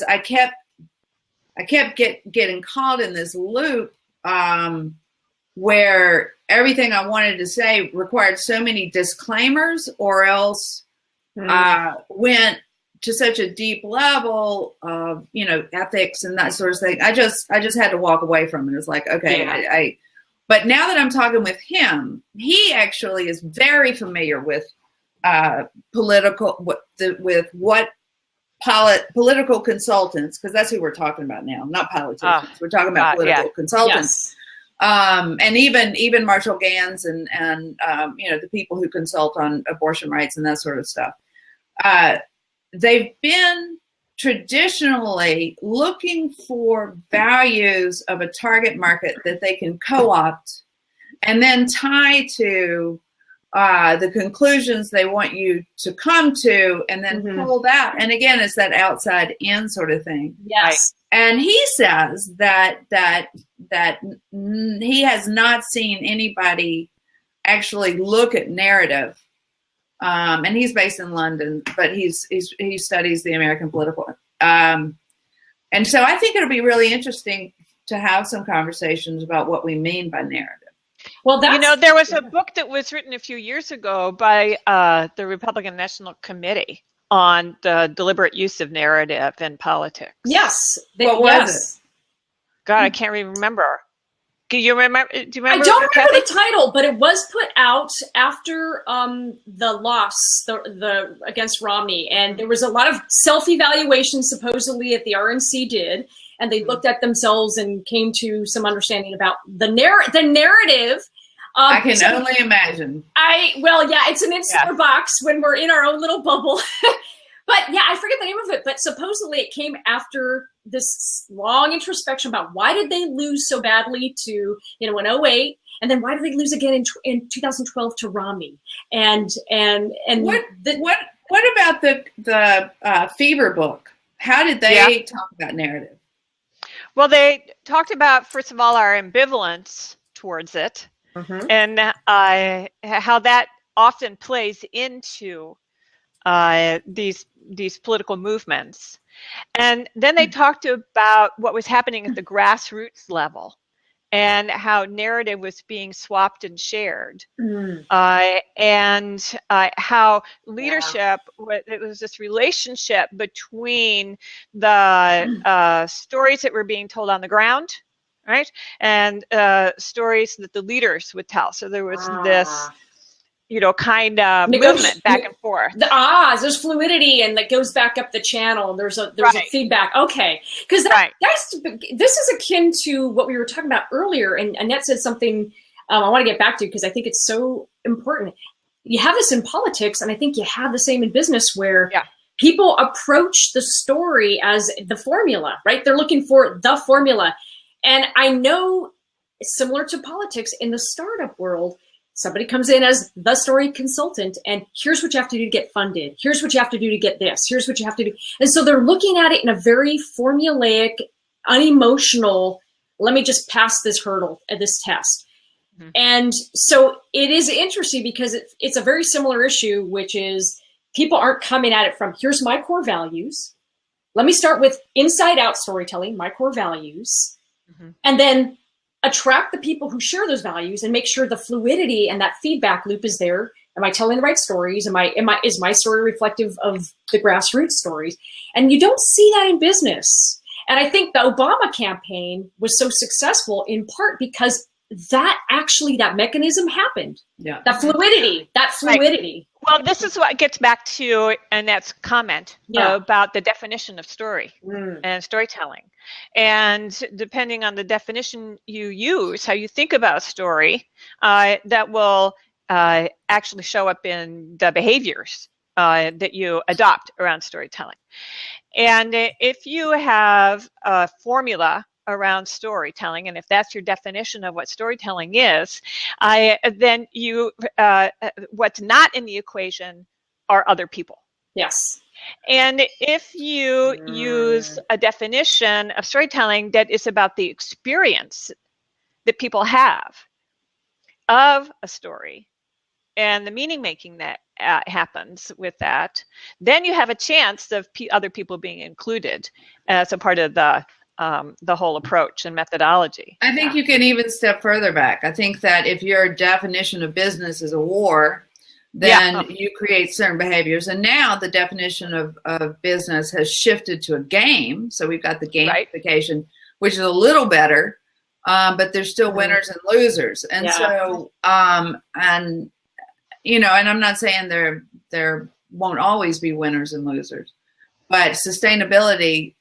Speaker 2: I kept getting caught in this loop where everything I wanted to say required so many disclaimers, or else went to such a deep level of ethics and that sort of thing. I just had to walk away from it. It's like, okay, but now that I'm talking with him, he actually is very familiar with political consultants, because that's who we're talking about now, not politicians. We're talking about political consultants. Yes. And even Marshall Gans and the people who consult on abortion rights and that sort of stuff. They've been traditionally looking for values of a target market that they can co-opt and then tie to the conclusions they want you to come to, and then pull that. And again, it's that outside in sort of thing.
Speaker 1: Yes.
Speaker 2: And he says that he has not seen anybody actually look at narrative. And he's based in London, but he studies the American political. And so I think it'll be really interesting to have some conversations about what we mean by narrative.
Speaker 1: Well,
Speaker 3: there was a book that was written a few years ago by the Republican National Committee on the deliberate use of narrative in politics.
Speaker 1: Yes.
Speaker 2: What was it?
Speaker 3: God, I can't even remember. Do you remember?
Speaker 1: I don't remember the title, but it was put out after the loss the against Romney, and there was a lot of self-evaluation supposedly that the RNC did, and they looked at themselves and came to some understanding about the narrative.
Speaker 2: I can only imagine.
Speaker 1: It's an insular box when we're in our own little bubble. But yeah, I forget the name of it, but supposedly it came after this long introspection about why did they lose so badly to, in 2008, and then why did they lose again in 2012 to Romney? And
Speaker 2: what about the Fever book? How did they talk about narrative?
Speaker 3: Well, they talked about, first of all, our ambivalence towards it, and how that often plays into these political movements. And then they talked about what was happening at the grassroots level and how narrative was being swapped and shared. And how leadership, it was this relationship between the stories that were being told on the ground, right? And stories that the leaders would tell. So there was this kind of movement back and forth.
Speaker 1: There's fluidity, and that goes back up the channel. There's a feedback. Okay, because this is akin to what we were talking about earlier. And Annette said something I want to get back to because I think it's so important. You have this in politics, and I think you have the same in business, where people approach the story as the formula, right? They're looking for the formula, and I know similar to politics in the startup world. Somebody comes in as the story consultant, and here's what you have to do to get funded. Here's what you have to do to get this. Here's what you have to do. And so they're looking at it in a very formulaic, unemotional, let me just pass this hurdle, this test. And so it is interesting because it's a very similar issue, which is people aren't coming at it from, here's my core values. Let me start with inside out storytelling, my core values, and then attract the people who share those values and make sure the fluidity and that feedback loop is there. Am I telling the right stories? Is my story reflective of the grassroots stories? And you don't see that in business. And I think the Obama campaign was so successful in part because that mechanism happened.
Speaker 2: Yeah.
Speaker 1: That fluidity.
Speaker 3: Right. Well, this is what gets back to Annette's comment about the definition of story and storytelling. And depending on the definition you use, how you think about a story, that will actually show up in the behaviors that you adopt around storytelling. And if you have a formula around storytelling, and if that's your definition of what storytelling is, then what's not in the equation are other people.
Speaker 1: Yes.
Speaker 3: And if you use a definition of storytelling that is about the experience that people have of a story and the meaning making that happens with that, then you have a chance of other people being included as a part of the whole approach and methodology.
Speaker 2: I think you can even step further back. I think that if your definition of business is a war, then you create certain behaviors. And now the definition of business has shifted to a game. So we've got the gamification, which is a little better, but there's still winners and losers. And so, and I'm not saying there won't always be winners and losers, but sustainability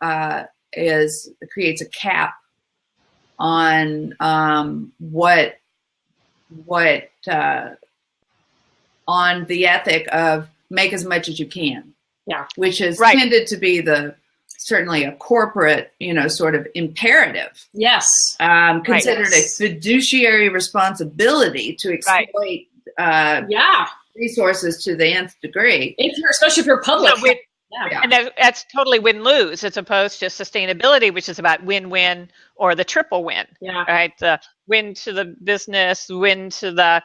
Speaker 2: creates a cap on on the ethic of make as much as you can, which has tended to be certainly a corporate, sort of imperative.
Speaker 1: Yes,
Speaker 2: considered a fiduciary responsibility to exploit resources to the nth degree.
Speaker 1: Especially if you're public.
Speaker 3: And that's totally win-lose as opposed to sustainability, which is about win-win or the triple win. Right? The win to the business, win to the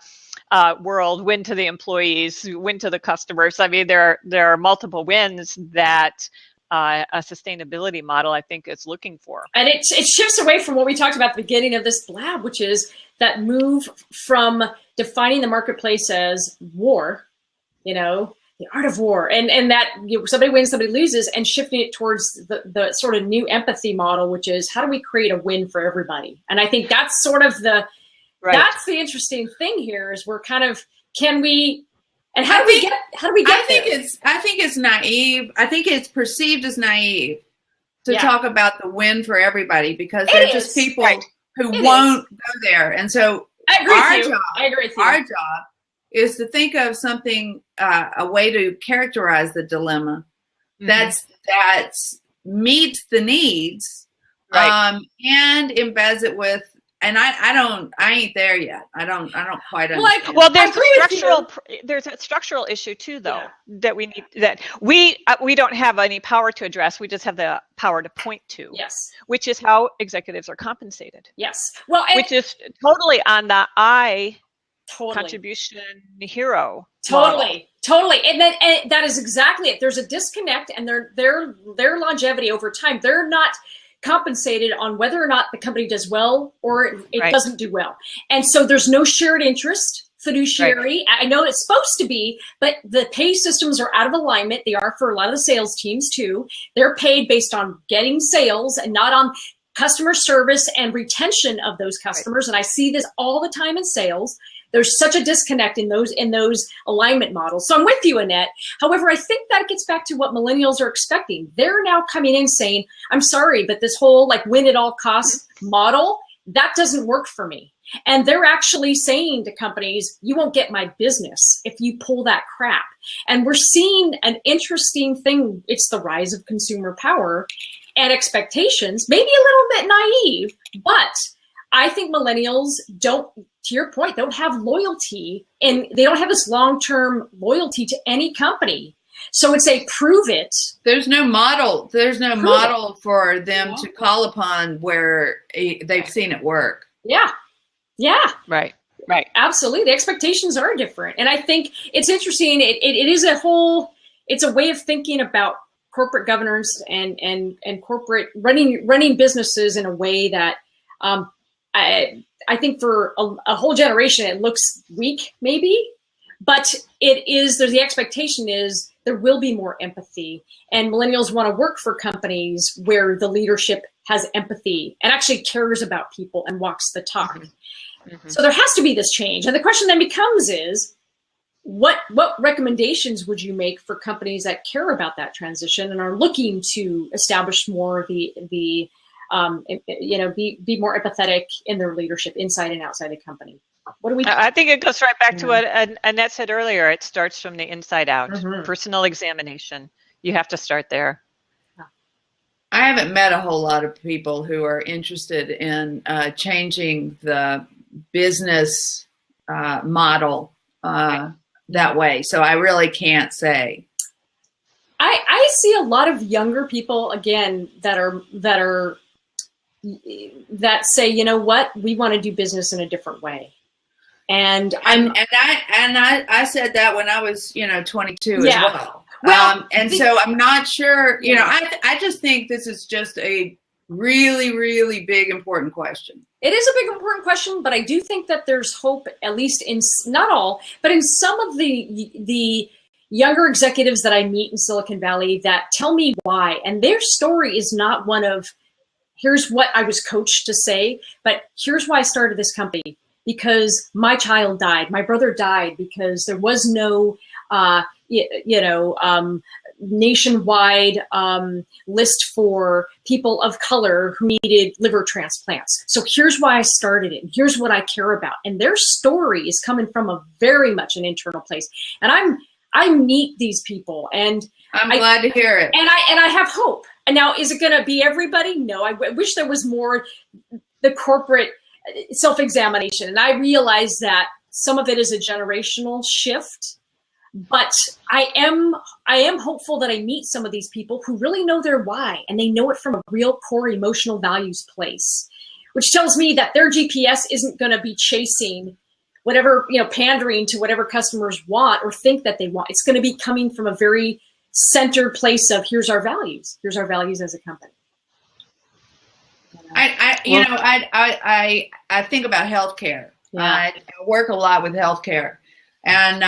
Speaker 3: world, win to the employees, win to the customers. I mean, there are multiple wins that a sustainability model, I think, is looking for. And
Speaker 1: it shifts away from what we talked about at the beginning of this lab, which is that move from defining the marketplace as war, the art of war, and that somebody wins, somebody loses, and shifting it towards the sort of new empathy model, which is how do we create a win for everybody? And I think that's sort of that's the interesting thing here is we're kind of, how do we get there?
Speaker 2: I think it's naive. I think it's perceived as naive to talk about the win for everybody because they're just people who won't go there. And so
Speaker 1: I agree with you.
Speaker 2: Our job is to think of something, a way to characterize the dilemma that meets the needs, and embeds it with. And I ain't there yet. I don't quite understand.
Speaker 3: Well, there's a structural issue too, though, that we need, that we don't have any power to address. We just have the power to point to.
Speaker 1: Yes.
Speaker 3: Which is how executives are compensated.
Speaker 1: Yes. Well,
Speaker 3: which is totally on the contribution hero.
Speaker 1: Totally. And that is exactly it. There's a disconnect, and their longevity over time. They're not compensated on whether or not the company does well or it doesn't do well. And so there's no shared interest, fiduciary. I know it's supposed to be, but the pay systems are out of alignment. They are for a lot of the sales teams too. They're paid based on getting sales and not on customer service and retention of those customers. And I see this all the time in sales. There's such a disconnect in those alignment models. So I'm with you, Annette. However, I think that gets back to what millennials are expecting. They're now coming in saying, I'm sorry, but this whole win at all costs model, that doesn't work for me. And they're actually saying to companies, you won't get my business if you pull that crap. And we're seeing an interesting thing. It's the rise of consumer power and expectations, maybe a little bit naive, but I think millennials don't, to your point, don't have loyalty, and they don't have this long-term loyalty to any company. So it's a prove it.
Speaker 2: There's no model. There's no model for them to call upon where they've seen it work.
Speaker 1: Yeah.
Speaker 3: Right. Right.
Speaker 1: Absolutely. The expectations are different. And I think it's interesting. It is it's a way of thinking about corporate governance and corporate running businesses in a way that I think for a whole generation, it looks weak maybe, but there's the expectation is there will be more empathy, and millennials want to work for companies where the leadership has empathy and actually cares about people and walks the talk. Mm-hmm. So there has to be this change. And the question then becomes is, what recommendations would you make for companies that care about that transition and are looking to establish more of be more empathetic in their leadership inside and outside the company? What do we?
Speaker 3: I think it goes right back to what Annette said earlier. It starts from the inside out. Mm-hmm. Personal examination. You have to start there.
Speaker 2: I haven't met a whole lot of people who are interested in changing the business model that way. So I really can't say.
Speaker 1: I see a lot of younger people again that say, you know what, we want to do business in a different way. And
Speaker 2: I said that when I was 22 as well. So I'm not sure. I just think this is just a really, really big important question.
Speaker 1: It is a big important question, but I do think that there's hope, at least in not all, but in some of the younger executives that I meet in Silicon Valley that tell me why, and their story is not one of here's what I was coached to say, but here's why I started this company. Because my child died, my brother died, because there was no, nationwide list for people of color who needed liver transplants. So here's why I started it. Here's what I care about. And their story is coming from a very much an internal place. And I meet these people, and
Speaker 2: I'm glad to hear it.
Speaker 1: And I have hope. And now, is it going to be everybody? No. I wish there was more the corporate self-examination, and I realize that some of it is a generational shift, but I am hopeful that I meet some of these people who really know their why, and they know it from a real core emotional values place, which tells me that their GPS isn't going to be chasing whatever, pandering to whatever customers want or think that they want. It's going to be coming from a very centered place of here's our values as a company.
Speaker 2: I think about healthcare. Yeah. I work a lot with healthcare, and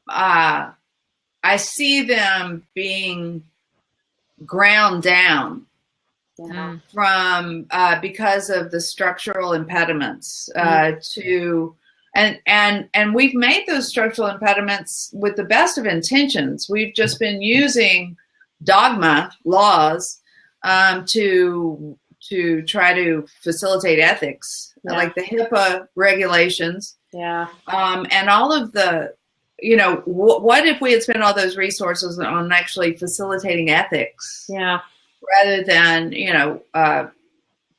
Speaker 2: I see them being ground down from because of the structural impediments to, and we've made those structural impediments with the best of intentions. We've just been using dogma laws to try to facilitate ethics, like the HIPAA regulations. Yeah. And all of the, what if we had spent all those resources on actually facilitating ethics? Yeah. Rather than,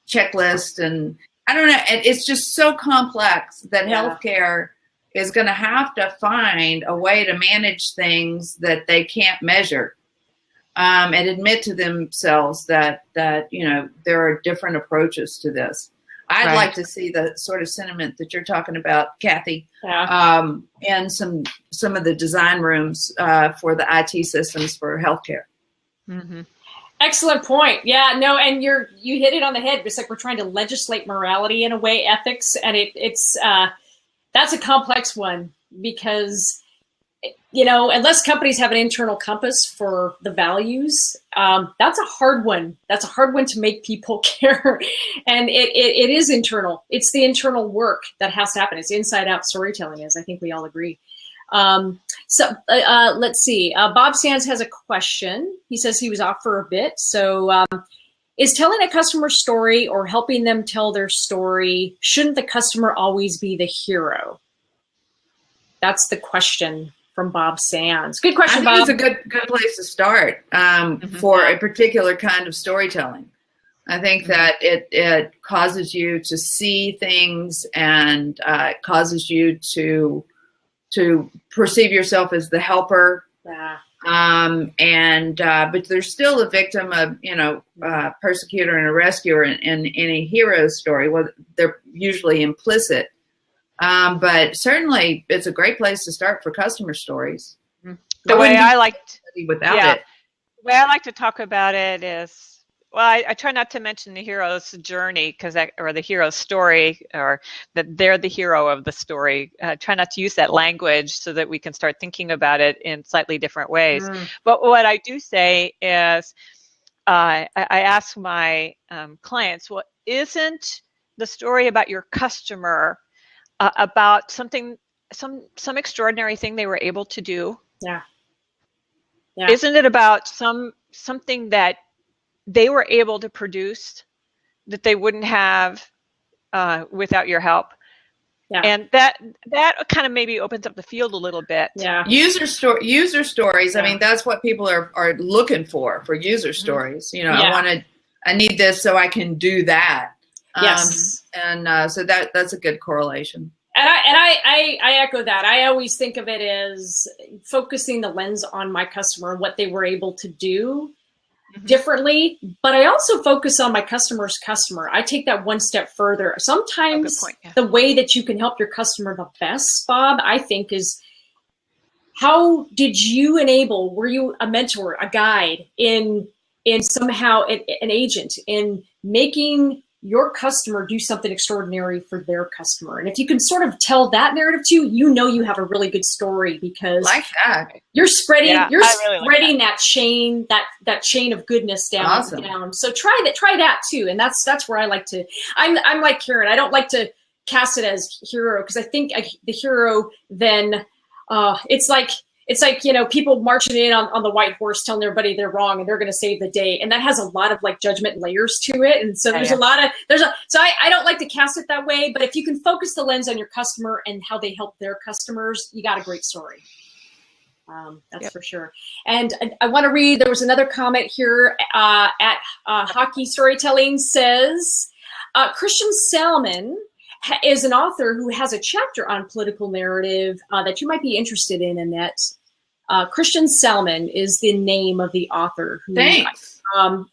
Speaker 2: checklist, and I don't know. It's just so complex that healthcare is going to have to find a way to manage things that they can't measure. And admit to themselves that there are different approaches to this. I'd like to see the sort of sentiment that you're talking about, Kathy, and some of the design rooms for the IT systems for healthcare.
Speaker 1: Mm-hmm. Excellent point. Yeah, no, and you hit it on the head. It's like we're trying to legislate morality in a way, ethics, and it's that's a complex one because. Unless companies have an internal compass for the values, that's a hard one. That's a hard one to make people care. And it is internal. It's the internal work that has to happen. It's inside out storytelling, as I think we all agree. Let's see. Bob Sands has a question. He says he was off for a bit. So is telling a customer story or helping them tell their story, shouldn't the customer always be the hero? That's the question. From Bob Sands. Good question, Bob.
Speaker 2: I think it's a good place to start for a particular kind of storytelling. I think that it causes you to see things and it causes you to perceive yourself as the helper. Yeah. But there's still a victim of, persecutor and a rescuer in a hero story. Well, they're usually implicit. But certainly it's a great place to start for customer stories.
Speaker 3: The way I like
Speaker 2: without it.
Speaker 3: The way I like to talk about it is, well, I try not to mention the hero's journey or the hero's story, or that they're the hero of the story. Try not to use that language so that we can start thinking about it in slightly different ways. But what I do say is, I ask my clients, well, isn't the story about your customer about something, some extraordinary thing they were able to do?
Speaker 1: Yeah.
Speaker 3: Isn't it about something that they were able to produce that they wouldn't have without your help?
Speaker 1: Yeah.
Speaker 3: And that kind of maybe opens up the field a little bit.
Speaker 1: Yeah.
Speaker 2: User stories. I mean, that's what people are looking for user stories. You know, I need this so I can do that.
Speaker 1: Yes.
Speaker 2: And so that's a good correlation.
Speaker 1: And I echo that. I always think of it as focusing the lens on my customer and what they were able to do differently. But I also focus on my customer's customer. I take that one step further. Sometimes the way that you can help your customer the best, Bob, I think, is how did you enable? Were you a mentor, a guide, in somehow an agent in making your customer do something extraordinary for their customer? And if you can sort of tell that narrative too, you know you have a really good story, because
Speaker 2: like that
Speaker 1: you're spreading
Speaker 3: really
Speaker 1: that chain, that chain of goodness down.
Speaker 2: Awesome.
Speaker 1: Down. So try that too. And that's where I like to. I'm like Karen. I don't like to cast it as hero, because I think the hero then it's like, you know, people marching in on the white horse telling everybody they're wrong and they're going to save the day. And that has a lot of like judgment layers to it. And so so I don't like to cast it that way, but if you can focus the lens on your customer and how they help their customers, you got a great story. That's for sure. And I want to read, there was another comment here at Hockey Storytelling says, Christian Salmon is an author who has a chapter on political narrative that you might be interested in, Annette. Christian Salmon is the name of the author who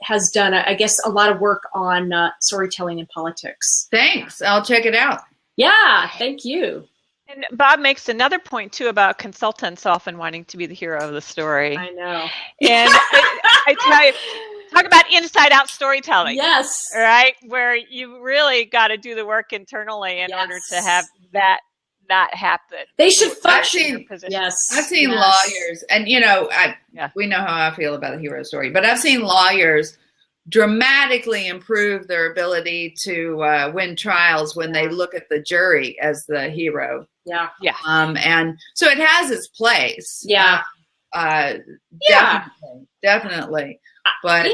Speaker 1: has done, I guess, a lot of work on storytelling and politics.
Speaker 2: Thanks. I'll check it out.
Speaker 1: Yeah, thank you.
Speaker 3: And Bob makes another point too about consultants often wanting to be the hero of the story.
Speaker 1: I know.
Speaker 3: And I tell you, talk about inside out storytelling.
Speaker 1: Yes.
Speaker 3: Right? Where you really got to do the work internally in order to have that not happen.
Speaker 1: They should function.
Speaker 2: I've seen lawyers, and you know, we know how I feel about a hero story, but I've seen lawyers dramatically improve their ability to win trials when they look at the jury as the hero.
Speaker 1: Yeah.
Speaker 2: And so it has its place.
Speaker 1: Yeah.
Speaker 2: Definitely. But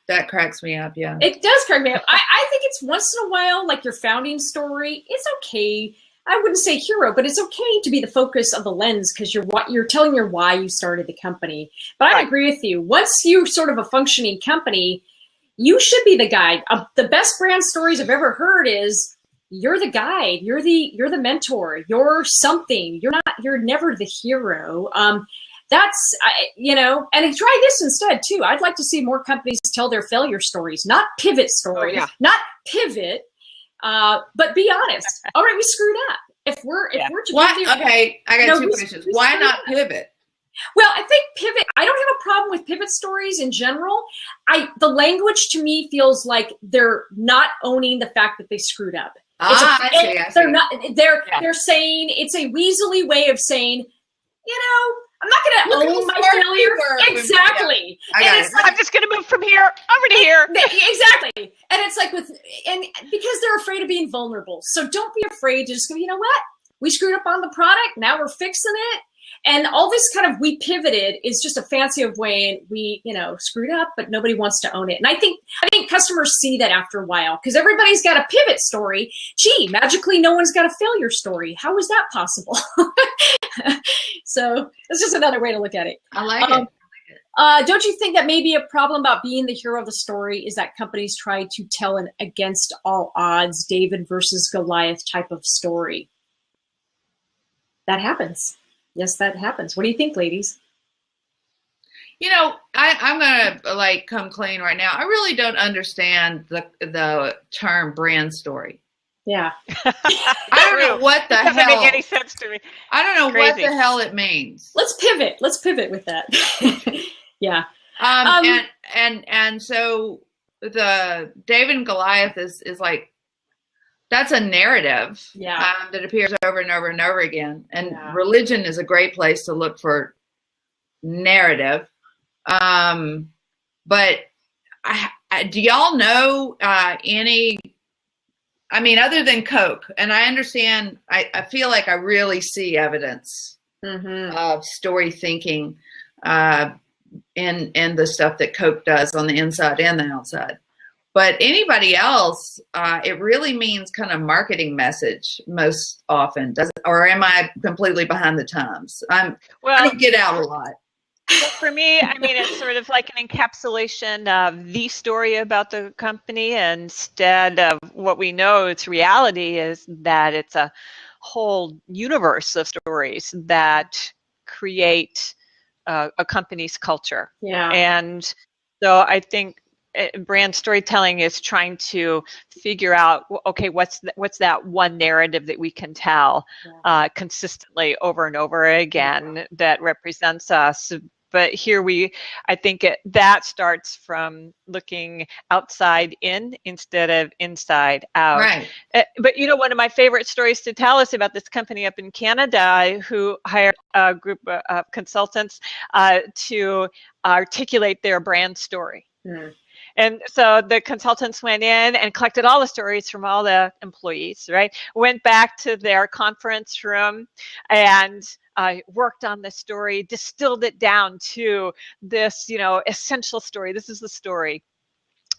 Speaker 2: that cracks me up. Yeah.
Speaker 1: It does crack me up. I think it's once in a while, like your founding story, it's okay. I wouldn't say hero, but it's okay to be the focus of the lens, because you're telling your why you started the company. But I agree with you. Once you're sort of a functioning company, you should be the guide. The best brand stories I've ever heard is you're the guide, you're the mentor, you're something. You're never the hero. That's, you know, and try this instead too. I'd like to see more companies tell their failure stories, not pivot stories, not pivot. But be honest. All right, we screwed up. If we're
Speaker 2: okay, I got two questions. Why not pivot?
Speaker 1: Well, I think pivot. I don't have a problem with pivot stories in general. The language to me feels like they're not owning the fact that they screwed up.
Speaker 2: I see.
Speaker 1: They're not. They're saying it's a weaselly way of saying, you know, I'm not going to own my failure. Exactly.
Speaker 3: And it's like, I'm just going to move from here over to here.
Speaker 1: Exactly. And it's like because they're afraid of being vulnerable. So don't be afraid to just go, you know what? We screwed up on the product. Now we're fixing it. And all this kind of we pivoted is just a fancy of way we, you know, screwed up, but nobody wants to own it. And I think customers see that after a while, because everybody's got a pivot story. Gee, magically no one's got a failure story. How is that possible? So it's just another way to look at it.
Speaker 2: I like it.
Speaker 1: Don't you think that maybe a problem about being the hero of the story is that companies try to tell an against all odds David versus Goliath type of story? That happens. Yes, that happens. What do you think, ladies?
Speaker 2: You know, I'm gonna come clean right now. I really don't understand the term brand story.
Speaker 1: Yeah.
Speaker 2: I don't know what the hell.
Speaker 3: Doesn't make any sense to me.
Speaker 2: I don't know
Speaker 3: Crazy.
Speaker 2: what the hell it means.
Speaker 1: Let's pivot with that. Yeah.
Speaker 2: And so the David and Goliath is like, that's a narrative that appears over and over and over again. And religion is a great place to look for narrative. But do y'all know any, I mean, other than Coke, and I understand, I feel like I really see evidence of story thinking in the stuff that Coke does on the inside and the outside. But anybody else, it really means kind of marketing message most often. Or am I completely behind the times? I don't get out a lot.
Speaker 3: Well, for me, I mean, it's sort of like an encapsulation of the story about the company instead of what we know its reality is that it's a whole universe of stories that create a company's culture. Yeah. And so I think brand storytelling is trying to figure out, okay, what's that one narrative that we can tell consistently over and over again that represents us. But here I think that starts from looking outside in instead of inside out. Right. But you know, one of my favorite stories to tell is about this company up in Canada who hired a group of consultants to articulate their brand story. Mm. And so the consultants went in and collected all the stories from all the employees, right? Went back to their conference room and worked on the story, distilled it down to this, essential story. This is the story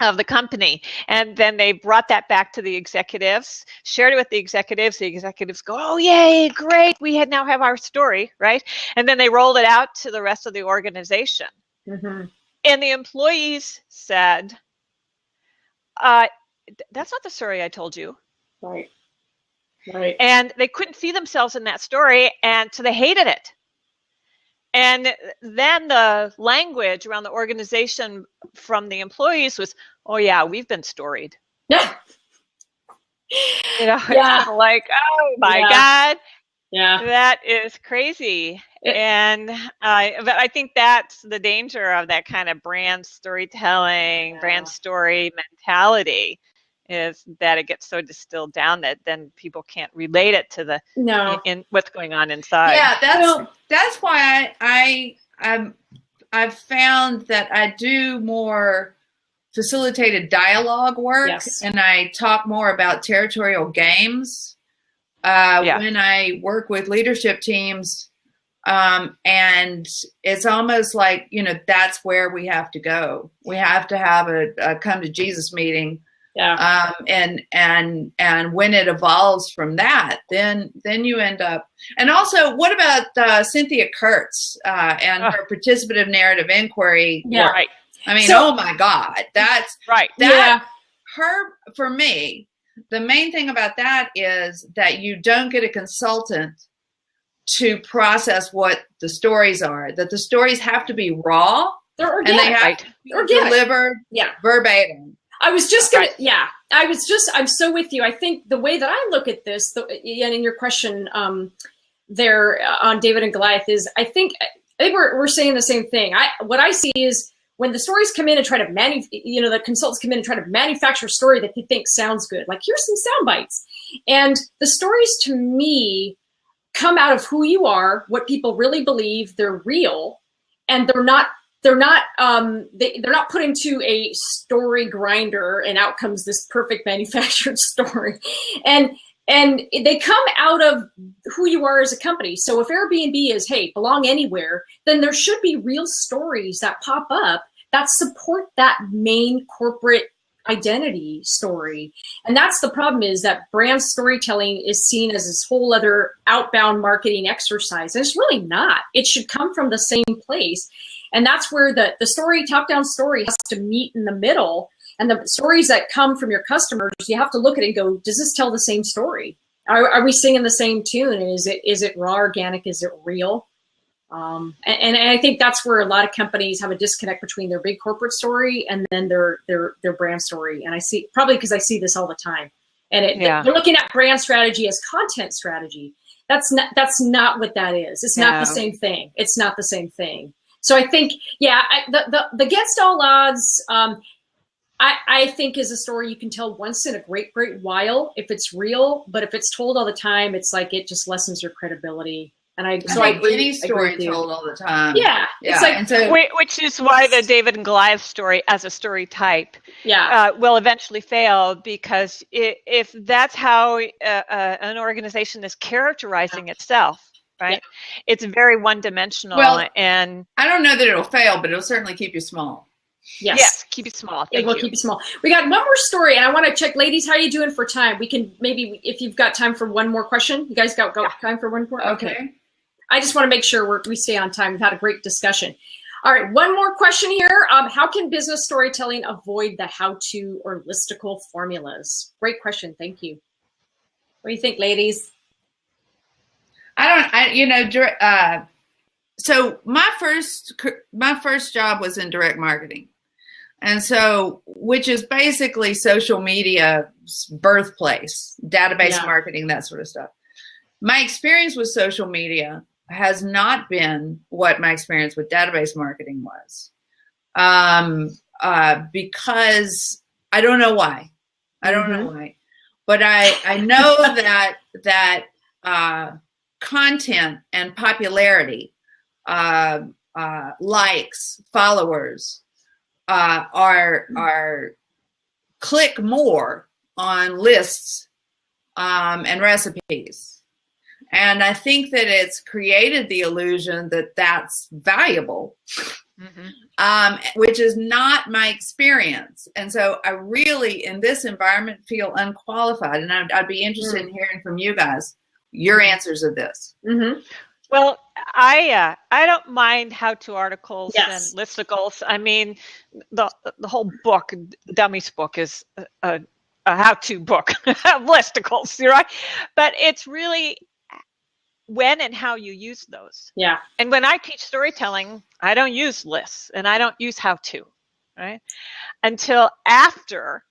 Speaker 3: of the company. And then they brought that back to the executives, shared it with the executives. The executives go, oh, yay, great. We now have our story, right? And then they rolled it out to the rest of the organization. Mm-hmm. And the employees said, that's not the story I told you.
Speaker 1: Right. Right.
Speaker 3: And they couldn't see themselves in that story, and so they hated it. And then the language around the organization from the employees was, oh, yeah, we've been storied.
Speaker 1: Yeah.
Speaker 3: It's like, oh, my God. Yeah. That is crazy. And but I think that's the danger of that kind of brand storytelling, brand story mentality, is that it gets so distilled down that then people can't relate it to the in what's going on inside.
Speaker 2: Yeah, that's why I've found that I do more facilitated dialogue work, and I talk more about territorial games when I work with leadership teams. And it's almost like, that's where we have to go. We have to have a come to Jesus meeting. Yeah. And when it evolves from that, then you end up. And also, what about Cynthia Kurtz and her participative narrative inquiry?
Speaker 3: Yeah. Right.
Speaker 2: I mean, oh my God, that's
Speaker 3: right.
Speaker 2: Her, for me, the main thing about that is that you don't get a consultant to process what the stories are, that the stories have to be raw and they have to be delivered verbatim.
Speaker 1: I'm so with you. I think the way that I look at this, and in your question there on David and Goliath, is I think we're saying the same thing. What I see is when the stories come in and try to the consultants come in and try to manufacture a story that they think sounds good. Like, here's some sound bites. And the stories, to me, come out of who you are, what people really believe, they're real, and they're not put into a story grinder and out comes this perfect manufactured story. And they come out of who you are as a company. So if Airbnb is, hey, belong anywhere, then there should be real stories that pop up that support that main corporate identity story. And that's the problem, is that brand storytelling is seen as this whole other outbound marketing exercise. And it's really not. It should come from the same place. And that's where the story, top-down story, has to meet in the middle. And the stories that come from your customers, you have to look at it and go, does this tell the same story? Are we singing the same tune? And is it raw, organic? Is it real? And I think that's where a lot of companies have a disconnect between their big corporate story and then their brand story. And I see, probably because I see this all the time, And they're looking at brand strategy as content strategy. That's not what that is. It's not the same thing. It's not the same thing. So I think, the Against All Odds, I think is a story you can tell once in a great while if it's real, but if it's told all the time, it's like it just lessens your credibility. And I agree.
Speaker 2: Any story told all the time.
Speaker 1: Yeah. It's like,
Speaker 2: and so,
Speaker 3: which is why the David and Goliath story as a story type will eventually fail, because if that's how an organization is characterizing itself, right? It's very one-dimensional.
Speaker 2: Well,
Speaker 3: and
Speaker 2: I don't know that it'll fail, but it'll certainly keep you small.
Speaker 1: Yes,
Speaker 3: keep it small.
Speaker 1: It will keep you small. We got one more story, and I want to check, ladies, how are you doing for time? We can maybe, if you've got time for one more question. You guys got time for one more?
Speaker 2: Okay.
Speaker 1: I just want to make sure we stay on time. We've had a great discussion. All right, one more question here. How can business storytelling avoid the how-to or listicle formulas? Great question. Thank you. What do you think, ladies?
Speaker 2: So my first job was in direct marketing. And so, which is basically social media's birthplace, database marketing, that sort of stuff. My experience with social media has not been what my experience with database marketing was. Because I don't know why. I don't know why. But I know that content and popularity, likes, followers, are click more on lists and recipes. And I think that it's created the illusion that that's valuable, which is not my experience. And so I really, in this environment, feel unqualified. And I'd be interested in hearing from you guys your answers of this.
Speaker 3: Well, I don't mind how-to articles and listicles. I mean, the whole book, Dummy's book, is a how-to book of listicles, right? But it's really when and how you use those. Yeah. And when I teach storytelling, I don't use lists and I don't use how-to, right? Until after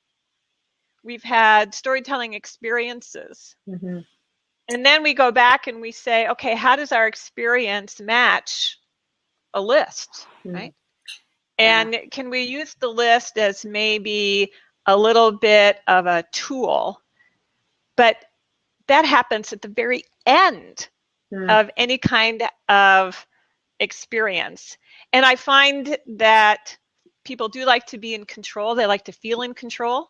Speaker 3: we've had storytelling experiences. And then we go back and we say, okay, how does our experience match a list, right? And can we use the list as maybe a little bit of a tool? But that happens at the very end of any kind of experience. And I find that people do like to be in control. They like to feel in control.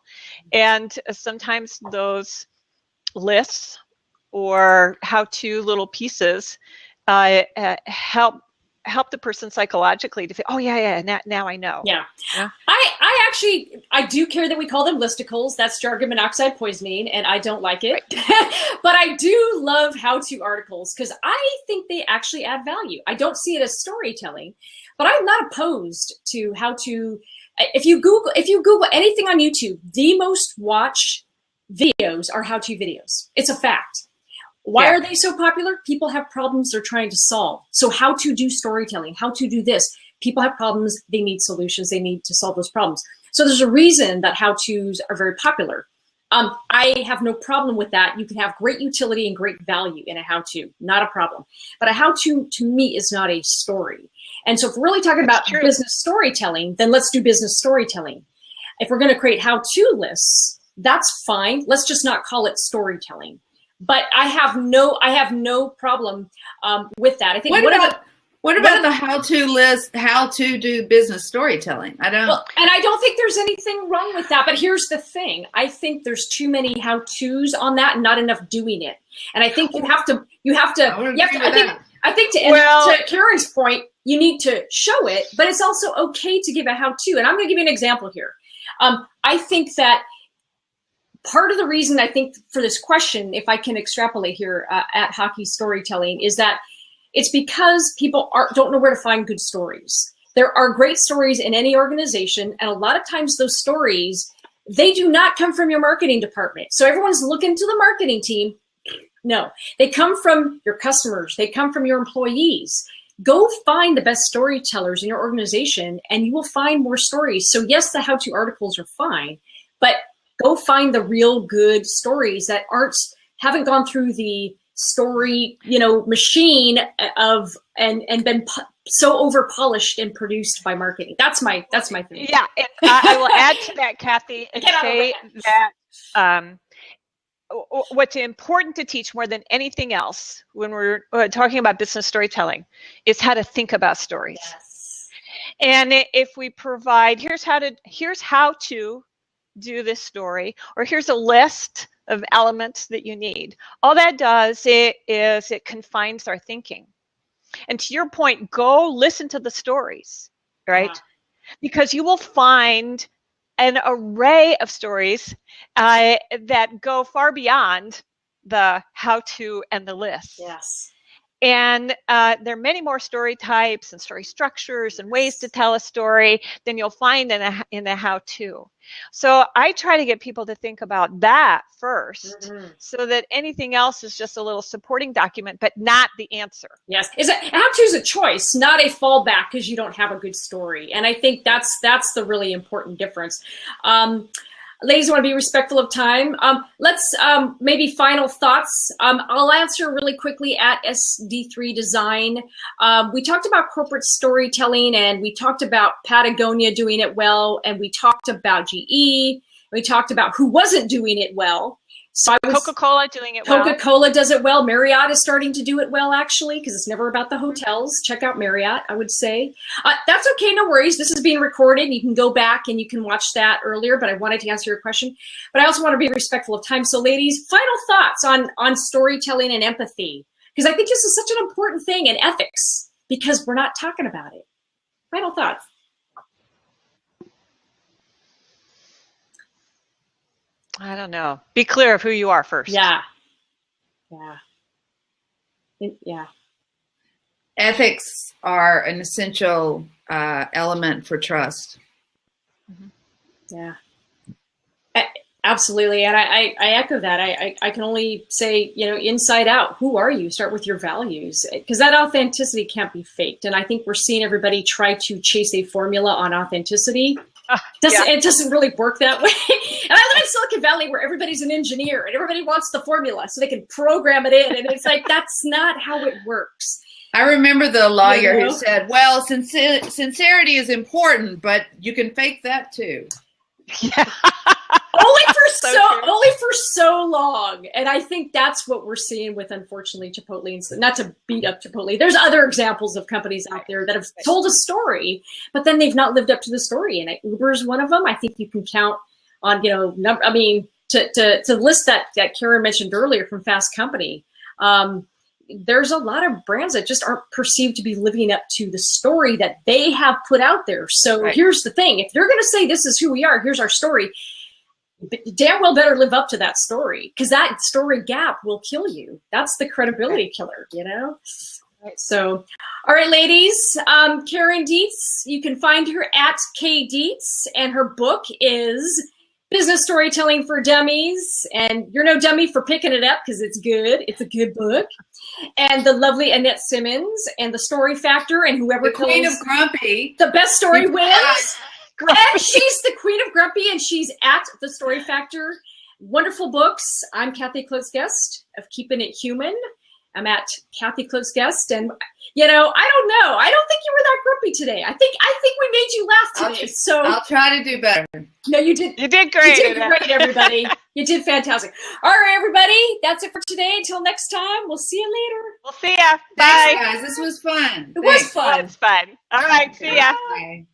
Speaker 3: And sometimes those lists or how-to little pieces help the person psychologically to feel, oh now I know. I do care that we call them listicles. That's jargon monoxide poisoning, and I don't like it. But I do love how-to articles because I think they actually add value. I don't see it as storytelling, but I'm not opposed to how-to. If you Google anything on YouTube, the most watched videos are how-to videos. It's a fact. Why are they so popular? People have problems they're trying to solve. So how to do storytelling, how to do this. People have problems, they need solutions, they need to solve those problems. So there's a reason that how-tos are very popular. I have no problem with that. You can have great utility and great value in a how-to, not a problem. But a how-to, to me, is not a story. And so if we're really talking about business storytelling, then let's do business storytelling. If we're going to create how-to lists, that's fine. Let's just not call it storytelling. But I have no problem with that. I think
Speaker 2: what about the how-to list, how to do business storytelling? And
Speaker 1: I don't think there's anything wrong with that. But here's the thing: I think there's too many how-tos on that, and not enough doing it. And I think you have to. I think to Karen's point, you need to show it, but it's also okay to give a how-to. And I'm going to give you an example here. I think that. Part of the reason I think for this question, if I can extrapolate here at Hockey Storytelling, is that it's because people don't know where to find good stories. There are great stories in any organization, and a lot of times those stories, they do not come from your marketing department. So everyone's looking to the marketing team. No, they come from your customers. They come from your employees. Go find the best storytellers in your organization, and you will find more stories. So yes, the how-to articles are fine, but go find the real good stories that haven't gone through the story, machine of and been so over polished and produced by marketing. That's my thing.
Speaker 3: Yeah, and I will add to that, Kathy, and say that what's important to teach more than anything else when we're talking about business storytelling is how to think about stories.
Speaker 1: Yes.
Speaker 3: And if we provide, here's how to do this story, or here's a list of elements that you need. All that does is it confines our thinking. And to your point, go listen to the stories, right? Yeah. Because you will find an array of stories that go far beyond the how-to and the list.
Speaker 1: Yes.
Speaker 3: And there are many more story types and story structures and ways to tell a story than you'll find in the how-to. So I try to get people to think about that first, so that anything else is just a little supporting document, but not the answer.
Speaker 1: Yes, how-to is a choice, not a fallback because you don't have a good story. And I think that's the really important difference. Ladies, I want to be respectful of time. Let's maybe final thoughts. I'll answer really quickly at SD3 Design. We talked about corporate storytelling, and we talked about Patagonia doing it well, and we talked about GE. We talked about who wasn't doing it well. So
Speaker 3: Coca-Cola doing it well.
Speaker 1: Coca-Cola does it well. Marriott is starting to do it well, actually, because it's never about the hotels. Check out Marriott, I would say. That's okay, no worries. This is being recorded. You can go back and you can watch that earlier, but I wanted to answer your question. But I also want to be respectful of time. So ladies, final thoughts on storytelling and empathy, because I think this is such an important thing, in ethics, because we're not talking about it. Final thoughts.
Speaker 3: I don't know. Be clear of who you are first.
Speaker 1: Yeah.
Speaker 2: Ethics are an essential element for trust.
Speaker 1: Yeah. Absolutely. And I echo that. I can only say, inside out, who are you? Start with your values, because that authenticity can't be faked. And I think we're seeing everybody try to chase a formula on authenticity. It doesn't really work that way. And I live in Silicon Valley, where everybody's an engineer and everybody wants the formula so they can program it in. And it's like, that's not how it works.
Speaker 2: I remember the lawyer who said, well, sincerity is important, but you can fake that too.
Speaker 3: Yeah.
Speaker 1: only for so long. And I think that's what we're seeing with, unfortunately, Chipotle. And not to beat up Chipotle. There's other examples of companies out there that have told a story, but then they've not lived up to the story. And Uber is one of them. I think you can count on, to list that Karen mentioned earlier from Fast Company. There's a lot of brands that just aren't perceived to be living up to the story that they have put out there. So Here's the thing. If you're going to say this is who we are, here's our story, damn well better live up to that story, because that story gap will kill you. That's the credibility killer, So, all right, ladies, Karen Dietz, you can find her at K Dietz, and her book is Business Storytelling for Dummies, and you're no dummy for picking it up because it's good. It's a good book. And the lovely Annette Simmons and The Story Factor, and whoever
Speaker 2: the Queen of Grumpy.
Speaker 1: The best story wins. And she's the Queen of Grumpy, and she's at The Story Factor. Wonderful books. I'm Kathy Klotz-Guest of Keeping It Human. I'm at Kathy Klotz-Guest, and I don't know. I don't think you were that grumpy today. I think we made you laugh today. So
Speaker 2: I'll try to do better.
Speaker 1: No, you did.
Speaker 3: You did great.
Speaker 1: You did great, everybody. You did fantastic. All right, everybody. That's it for today. Until next time, we'll see you later.
Speaker 3: We'll see ya.
Speaker 2: Thanks,
Speaker 3: Bye,
Speaker 2: guys. This was fun.
Speaker 1: It was fun.
Speaker 3: It was fun. All right. See ya.
Speaker 2: Bye.